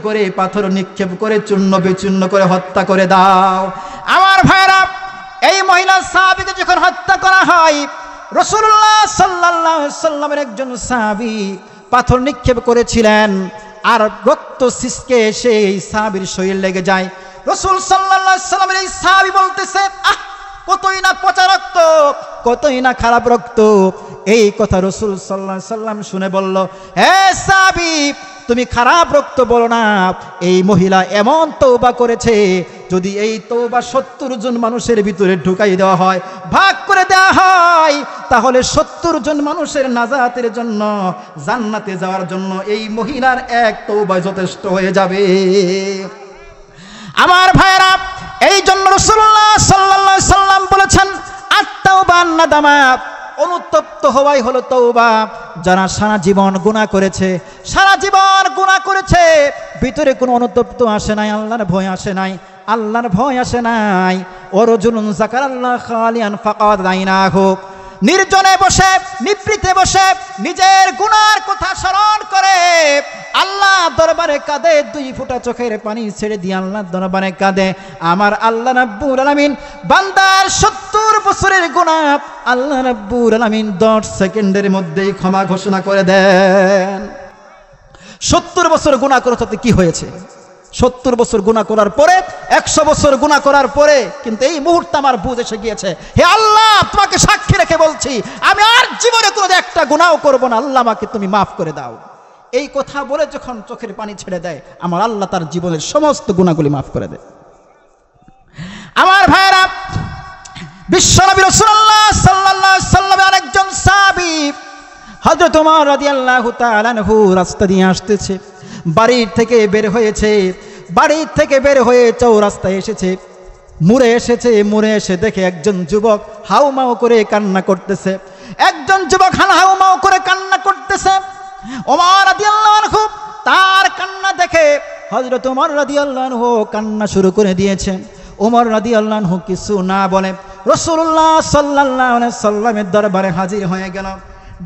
করে চূর্ণ বিচূর্ণ করে হত্যা করে দাও। আমার ভাইরা, এই মহিলা সাহাবীকে যখন হত্যা করা হয়, রাসূলুল্লাহ সাল্লাল্লাহু আলাইহি সাল্লামের একজন সাহাবী পাথর নিক্ষেপ করেছিলেন, আর রক্ত ছিটকে সেই সাহাবীর শরীর লেগে যায়। রাসূল সাল্লাল্লাহু আলাইহি সাল্লামের এই সাহাবী বলতেছে, কতই না পচা রক্ত, কতই না খারাপ রক্ত। এই কথা রাসূল সাল্লাল্লাহু আলাইহি সাল্লাম শুনে বলল, হে সাহাবী, তুমি খারাপ রক্ত বলো না, এই মহিলা এমন তওবা করেছে, যদি এই তওবা 70 জন মানুষের ভিতরে ঢুকাই দেওয়া হয়, ভাগ করে দেওয়া হয়, তাহলে 70 জন মানুষের নাজাতের জন্য, জান্নাতে যাওয়ার জন্য এই মহিলার এক তওবা যথেষ্ট হয়ে যাবে। আমার ভাইরা, এই জন্য রাসূলুল্লাহ সাল্লাল্লাহু আলাইহি সাল্লাম বলেছেন, আত-তাওবা নাদামা, অনুতপ্ত হওয়াই হলো তওবা। যারা সারা জীবন গুনাহ করেছে, সারা জীবন গুনাহ করেছে, ভিতরে কোনো অনুতপ্ত আসে নাই, আল্লাহর ভয় আসে নাই, আল্লাহর ভয় আসে নাই। ওয়ারাজুলুন যাকারাল্লাহ খালিয়ান ফাকাদ আইনাহু, নির্জনে বসে, নিভৃতে বসে নিজের গুনার কথা স্মরণ করে আল্লাহ দরবারে কাঁদে, 2 ফোঁটা চোখের পানি ছেড়ে দিয়ে আল্লাহ দরবারে কাঁদে। আমার আল্লাহ রাব্বুল আলামিন বান্দার 70 বছরের গুনাহ আল্লাহ রাব্বুল আলামিন 10 সেকেন্ডের মধ্যেই ক্ষমা ঘোষণা করে দেন। 70 বছর গুনাহ করতে কি হয়েছে? 70 বছর গুনাহ করার পরে, 100 বছর গুনাহ করার পরে কিন্তু এই মুহূর্তে আমার বুঝ এসে গিয়েছে, হে আল্লাহ, তোমাকে সাক্ষী রেখে বলছি, আমি আর জীবনে কোনো একটা গুনাহও করব না, আল্লাহ আমাকে তুমি মাফ করে দাও। এই কথা বলে যখন চোখের পানি ছেড়ে দেয়, আমার আল্লাহ তার জীবনের সমস্ত গুনাহগুলি মাফ করে দেয়। আমার ভাইরা, বিশ্বনবী রাসূলুল্লাহ সাল্লাল্লাহু আলাইহি সাল্লামের আরেকজন সাহাবী হযরত ওমর রাদিয়াল্লাহু তাআলা আনহু রাস্তা দিয়ে আসতেছে, বাড়ির থেকে বের হয়েছে, বাড়ির থেকে বের হয়ে চৌরাস্তায় এসেছে, মুড়ে এসেছে, মুড়ে এসে দেখে একজন যুবক হাউমাউ করে কান্না করতেছে, একজন যুবক হাউমাউ করে কান্না করতেছে। ওমর রাদিয়াল্লাহু আনহু তার কান্না দেখে হযরত ওমর রাদিয়াল্লাহু আনহু কান্না শুরু করে দিয়েছে। ওমর রাদিয়াল্লাহু আনহু কিছু না বলে রাসূলুল্লাহ সাল্লাল্লাহু আলাইহি সাল্লামের দরবারে হাজির হয়ে গেল,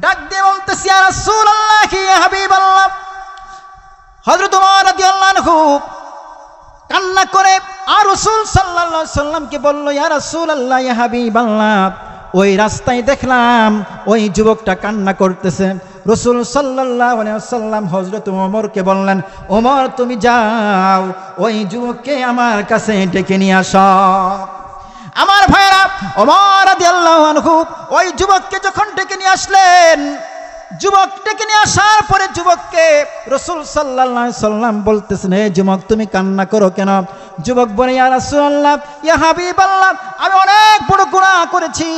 ডাক দিয়ে বলতেছে, ইয়া রাসূলুল্লাহ, ইয়া হাবিবাল্লাহ। হযরত ওমর রাদিয়াল্লাহু আনহু কান্না করে আর রাসূল সাল্লাল্লাহু আলাইহি সাল্লামকে বলল, ইয়া রাসূলুল্লাহ, ইয়া হাবিবাল্লাহ, ওই রাস্তায় দেখলাম ওই যুবকটা কান্না করতেছে। রাসূল সাল্লাল্লাহু আলাইহি ওয়াসাল্লাম হযরত ওমরকে বললেন, ওমর, তুমি যাও, ওই যুবককে আমার কাছে ডেকে নিয়ে আসো। আমার ভাইরা, ওমর রাদিয়াল্লাহু আনহু ওই যুবককে যখন ডেকে নিয়ে আসলেন, যুবক ডেকে নিয়ে আসার পরে যুবককে রাসূল সাল্লাল্লাহু আলাইহি সাল্লাম বলতেছেন, হে যুবক, তুমি কান্না করো কেন? যুবক বলে, ইয়া রাসূলুল্লাহ, ইয়া হাবিবাল্লাহ, আমি অনেক বড় গুনাহ করেছি,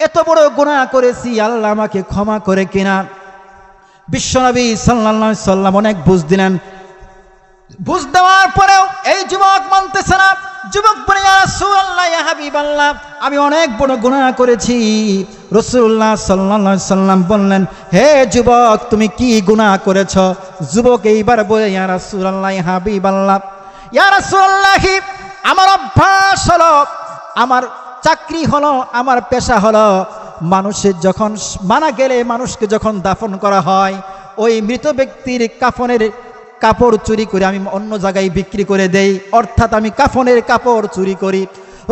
এত বড় গুনাহ করেছি, আল্লাহ আমাকে ক্ষমা করে কিনা। বিশ্বনবী সাল্লাল্লাহু আলাইহি সাল্লাম অনেক বুঝ দিলেন, বুঝ দেওয়ার পরেও এই যুবক মানতেছে না। যুবক বলে, ইয়া রাসূলুল্লাহ, ইয়া হাবিবাল্লাহ, আমি অনেক বড় গুনাহ করেছি। রাসূলুল্লাহ সাল্লাল্লাহু আলাইহি সাল্লাম বললেন, হে যুবক, তুমি কি গুনাহ করেছ? যুবক এইবার বলে, ইয়া রাসূলুল্লাহ, ইয়া হাবিবাল্লাহ, ইয়া রাসূলুল্লাহ, আমার অভ্যাস হলো, আমার চাকরি হলো, আমার পেশা হলো, মানুষের যখন মারা গেলে মানুষকে যখন দাফন করা হয়, ওই মৃত ব্যক্তির কাফনের কাপড় চুরি করে আমি অন্য জায়গায় বিক্রি করে দেই, অর্থাৎ আমি কাফনের কাপড় চুরি করি।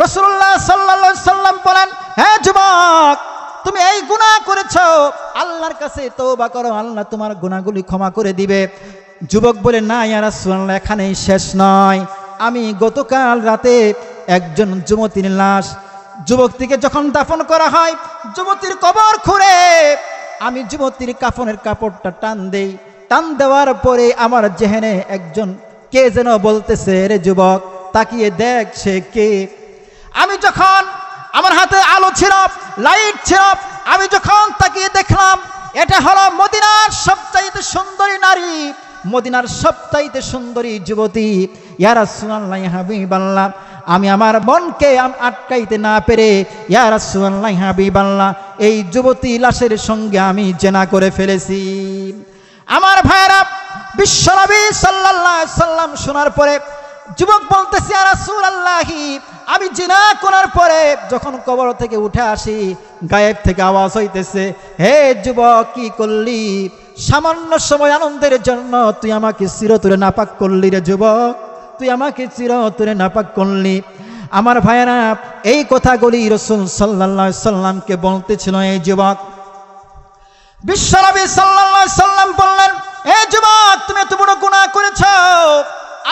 রাসূলুল্লাহ সাল্লাল্লাহু আলাইহি সাল্লাম বলেন, হে যুবক, তুমি এই গুনাহ করেছো, আল্লাহর কাছে তওবা করো, আল্লাহ তোমার গুনাহগুলি ক্ষমা করে দিবে। যুবক বলে, না ইয়া রাসূলুল্লাহ, এখানেই শেষ নয়, আমি গতকাল রাতে একজন যুবতীর লাশ, যুবতীকে যখন দাফন করা হয়, যুবতীর কবর খুঁড়ে আমি যুবতীর কাফনের কাপড়টা টান দেই, টান দেওয়ার পরে আমার জেহেনে একজন কে যেন বলতেছে, রে যুবক, তাকিয়ে দেখ সে কে। আমি যখন, আমার হাতে আলো ছিল, লাইট ছিল, আমি যখন তাকিয়ে দেখলাম, এটা হলো মদিনার সবচাইতে সুন্দরী নারী, মদিনার সবচাইতে সুন্দরী যুবতী। ইয়া রাসূলুল্লাহ, ইয়া হাবিবাল্লাহ, আমি আমার মনকে আটকাইতে না পেরে, ইয়া রাসূলুল্লাহ, ইয়া হাবিবাল্লাহ, এই যুবতী লাশের সঙ্গে আমি জিনা করে ফেলেছি। আমার ভাইরা, বিশ্বনবী সাল্লাল্লাহু আলাইহি সাল্লাম শোনার পরে যুবক বলতেছে, ইয়া রাসূলুল্লাহ, আমি জিনা করার পরে যখন কবর থেকে উঠে আসি, গায়েব থেকে আওয়াজ হইতেছে, হে যুবক, কি করলি? সামান্য সময় আনন্দের জন্য তুই আমাকে চিরতরে নাপাক করলি রে যুবক, তুই আমাকে চিরতরে নাপাক করলি। আমার ভাইয়েরা, এই কথাগুলি রাসূল সাল্লাল্লাহু আলাইহি সাল্লামকে বলতেছিল এই যুবক। বিশ্বনবী সাল্লাল্লাহু আলাইহি সাল্লাম বললেন, এই যুবক, তুমি এত বড় গুনাহ করেছো,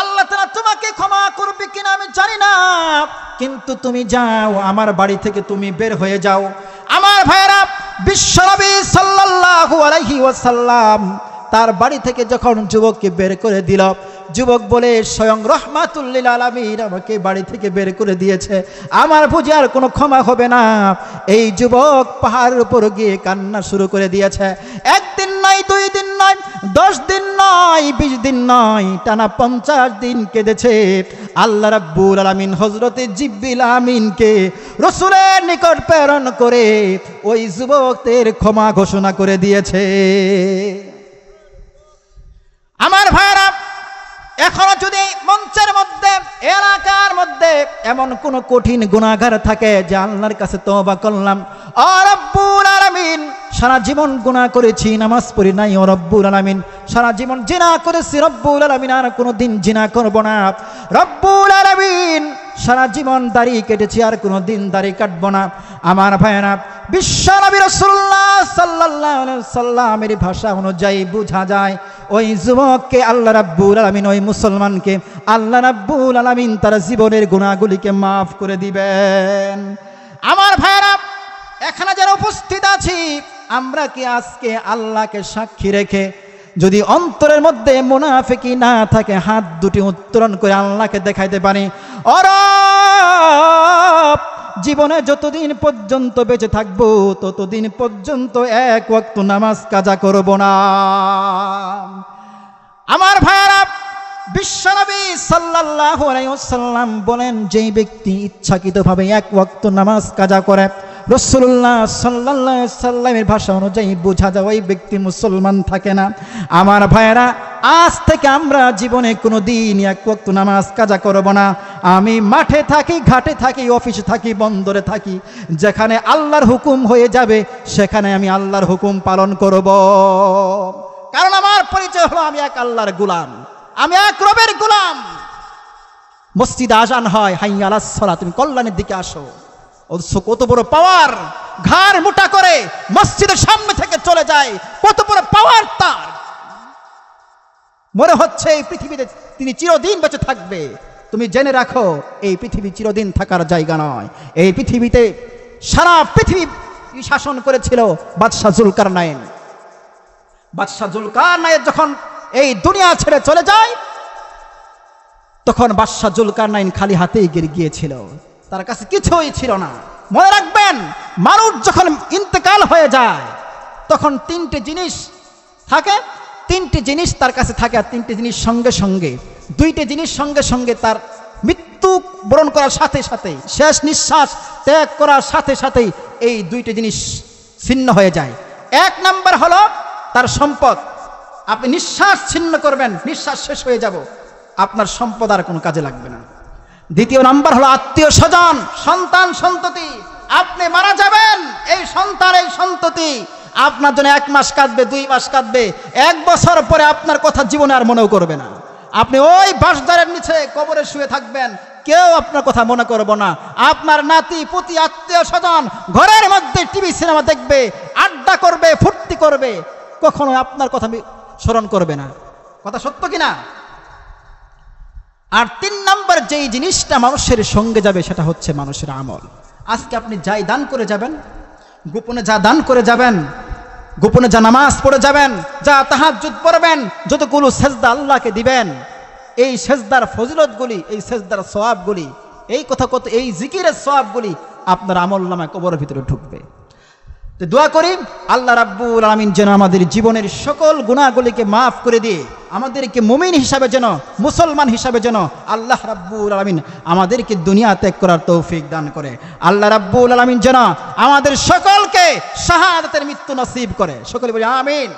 আল্লাহ তাআলা তোমাকে ক্ষমা করবে কিনা আমি জানি না, কিন্তু তুমি যাও, আমার বাড়ি থেকে তুমি বের হয়ে যাও। আমার ভাইয়েরা, বিশ্বনবী সাল্লাল্লাহু আলাইহি ওয়াসাল্লাম তার বাড়ি থেকে যখন যুবককে বের করে দিল, যুবক বলে, স্বয়ং রহমাতুল লিল আলামিন আমাকে বাড়ি থেকে বের করে দিয়েছে, আমার বুঝি আর কোনো ক্ষমা হবে না। এই যুবক পাহাড়ের উপর গিয়ে কান্না শুরু করে দিয়েছে। একদিন নয়, 2 দিন নয়, 10 দিন নয়, 20 দিন নয়, টানা 50 দিন কেঁদেছে। আল্লাহ রাব্বুল আলামিন হযরতে জিবরিল আমিনকে রাসূলের নিকট প্রেরণ করে ওই যুবকের ক্ষমা ঘোষণা করে দিয়েছে। আমার ভাইরা, এখনো যদি মঞ্চের মধ্যে, এলাকার মধ্যে এমন কোন কঠিন গুনাহগার থাকে যে আল্লাহর কাছে তওবা করলাম, ও রব্বুল আলামিন সারা জীবন গুনাহ করেছি, নামাজ পড়ি নাই, ও রব্বুল আলামিন সারা জীবন জিনা করেছি, রব্বুল আলামিন আর কোনোদিন জিনা করব না, রব্বুল আলামিন সারা জীবন দাড়ি কেটেছি, আর কোনোদিন দাড়ি কাটব না। আমার ভাইয়েরা, বিশ্বনবী রাসূলুল্লাহ সাল্লাল্লাহু আলাইহি ওয়াসাল্লামের ভাষা অনুযায়ী বোঝা যায় ওই যুবককে আল্লাহ রাব্বুল আলামিন, ওই মুসলমানকে আল্লাহ রাব্বুল আলামিন তার জীবনের গুনাহগুলিকে মাফ করে দিবেন। আমার ভাইয়েরা, এখানে যারা উপস্থিত আছি, আমরা কি আজকে আল্লাহকে সাক্ষী রেখে যদি অন্তরের মধ্যে মুনাফিকি না থাকে, হাত দুটি উত্তোলন করে আল্লাহকে দেখাইতে পারি, ও রব, জীবনে যতদিন পর্যন্ত বেঁচে থাকবো ততদিন পর্যন্ত এক ওয়াক্ত নামাজ কাজা করব না। আমার ভাইয়েরা, বিশ্বনবী সাল্লাল্লাহু আলাইহি ওয়াসাল্লাম বলেন, যেই ব্যক্তি ইচ্ছাকৃতভাবে এক ওয়াক্ত নামাজ কাজা করে, রাসূলুল্লাহ সাল্লাল্লাহু আলাইহি ওয়াসাল্লামের ভাষা অনুযায়ী বোঝা যায় ওই ব্যক্তি মুসলমান থাকে না। আমার ভাইয়েরা, আজ থেকে আমরা জীবনে কোনো দিন এক ওয়াক্ত নামাজ কাজা করব না। আমি মাঠে থাকি, ঘাটে থাকি, অফিসে থাকি, বন্দরে থাকি, যেখানে আল্লাহর হুকুম হয়ে যাবে সেখানে আমি আল্লাহর হুকুম পালন করব। কারণ আমার পরিচয় হলো আমি এক আল্লাহর গোলাম, আমি এক রবের গোলাম। মসজিদে আজান হয়, হাইয়া আলাস সালাত, তুমি কল্যাণের দিকে আসো, কত বড় পাওয়ার, ঘাড় মোটা করে মসজিদের সামনে থেকে চলে যায়, কত বড় পাওয়ার তার। মনে হচ্ছে এই পৃথিবীতে তিনি চিরদিন বেঁচে থাকবে। তুমি জেনে রাখো, এই পৃথিবী চিরদিন থাকার জায়গা নয়। এই পৃথিবীতে সারা পৃথিবী শাসন করেছিল বাদশাহ জুলকারনাইন। বাদশাহ জুলকারনাইন যখন এই দুনিয়া ছেড়ে চলে যায়, তখন বাদশাহ জুলকারনাইন খালি হাতেই গিয়েছিল, তার কাছে কিছুই ছিল না। মনে রাখবেন, মানুষ যখন ইন্তেকাল হয়ে যায় তখন 3টে জিনিস থাকে, 3টে জিনিস তার কাছে থাকে, আর 3টে জিনিস সঙ্গে সঙ্গে, 2টে জিনিস সঙ্গে সঙ্গে তার মৃত্যু বরণ করার সাথে সাথে, শেষ নিঃশ্বাস ত্যাগ করার সাথে সাথেই এই 2টে জিনিস ছিন্ন হয়ে যায়। 1 নাম্বার হলো তার সম্পদ। আপনি নিঃশ্বাস ছিন্ন করবেন, নিঃশ্বাস শেষ হয়ে যাব, আপনার সম্পদ আর কোনো কাজে লাগবে না। 2 নাম্বার হলো আত্মীয় স্বজন, সন্তান সন্ততি। আপনি মারা যাবেন, এই সন্তান, এই সন্ততি আপনার জন্য 1 মাস কাঁদবে, 2 মাস কাঁদবে, 1 বছর পরে আপনার কথা জীবনে আর মনেও করবে না। আপনি ওই বাঁশঝাড়ের নিচে কবরে শুয়ে থাকবেন, কেউ আপনার কথা মনে করবে না। আপনার নাতি পুতি, আত্মীয় স্বজন ঘরের মধ্যে টিভি সিনেমা দেখবে, আড্ডা করবে, ফুর্তি করবে, কখনো আপনার কথা স্মরণ করবে না। কথা সত্য কিনা? আর 3 নাম্বার যেই জিনিসটা মানুষের সঙ্গে যাবে সেটা হচ্ছে মানুষের আমল। আজকে আপনি যাই দান করে যাবেন, গোপনে যা দান করে যাবেন, গোপনে যা নামাজ পড়ে যাবেন, যা তাহাজ্জুদ পড়বেন, যতগুলো সেজদা আল্লাহকে দিবেন, এই সেজদার ফজিলতগুলি, এই সেজদার সওয়াবগুলি, এই কথা কত, এই জিকিরের সওয়াবগুলি আপনার আমলনামায় কবরের ভিতরে ঢুকবে। তো দোয়া করি আল্লাহ রাব্বুল আলামিন যেন আমাদের জীবনের সকল গুনাহগুলিকে মাফ করে দিয়ে আমাদেরকে মুমিন হিসাবে, যেন মুসলমান হিসাবে যেন আল্লাহ রাব্বুল আলামিন আমাদেরকে দুনিয়া ত্যাগ করার তৌফিক দান করে। আল্লাহ রাব্বুল আলামিন যেন আমাদের সকলকে শাহাদাতের মৃত্যু নসিব করে। সকলে বলি আমিন।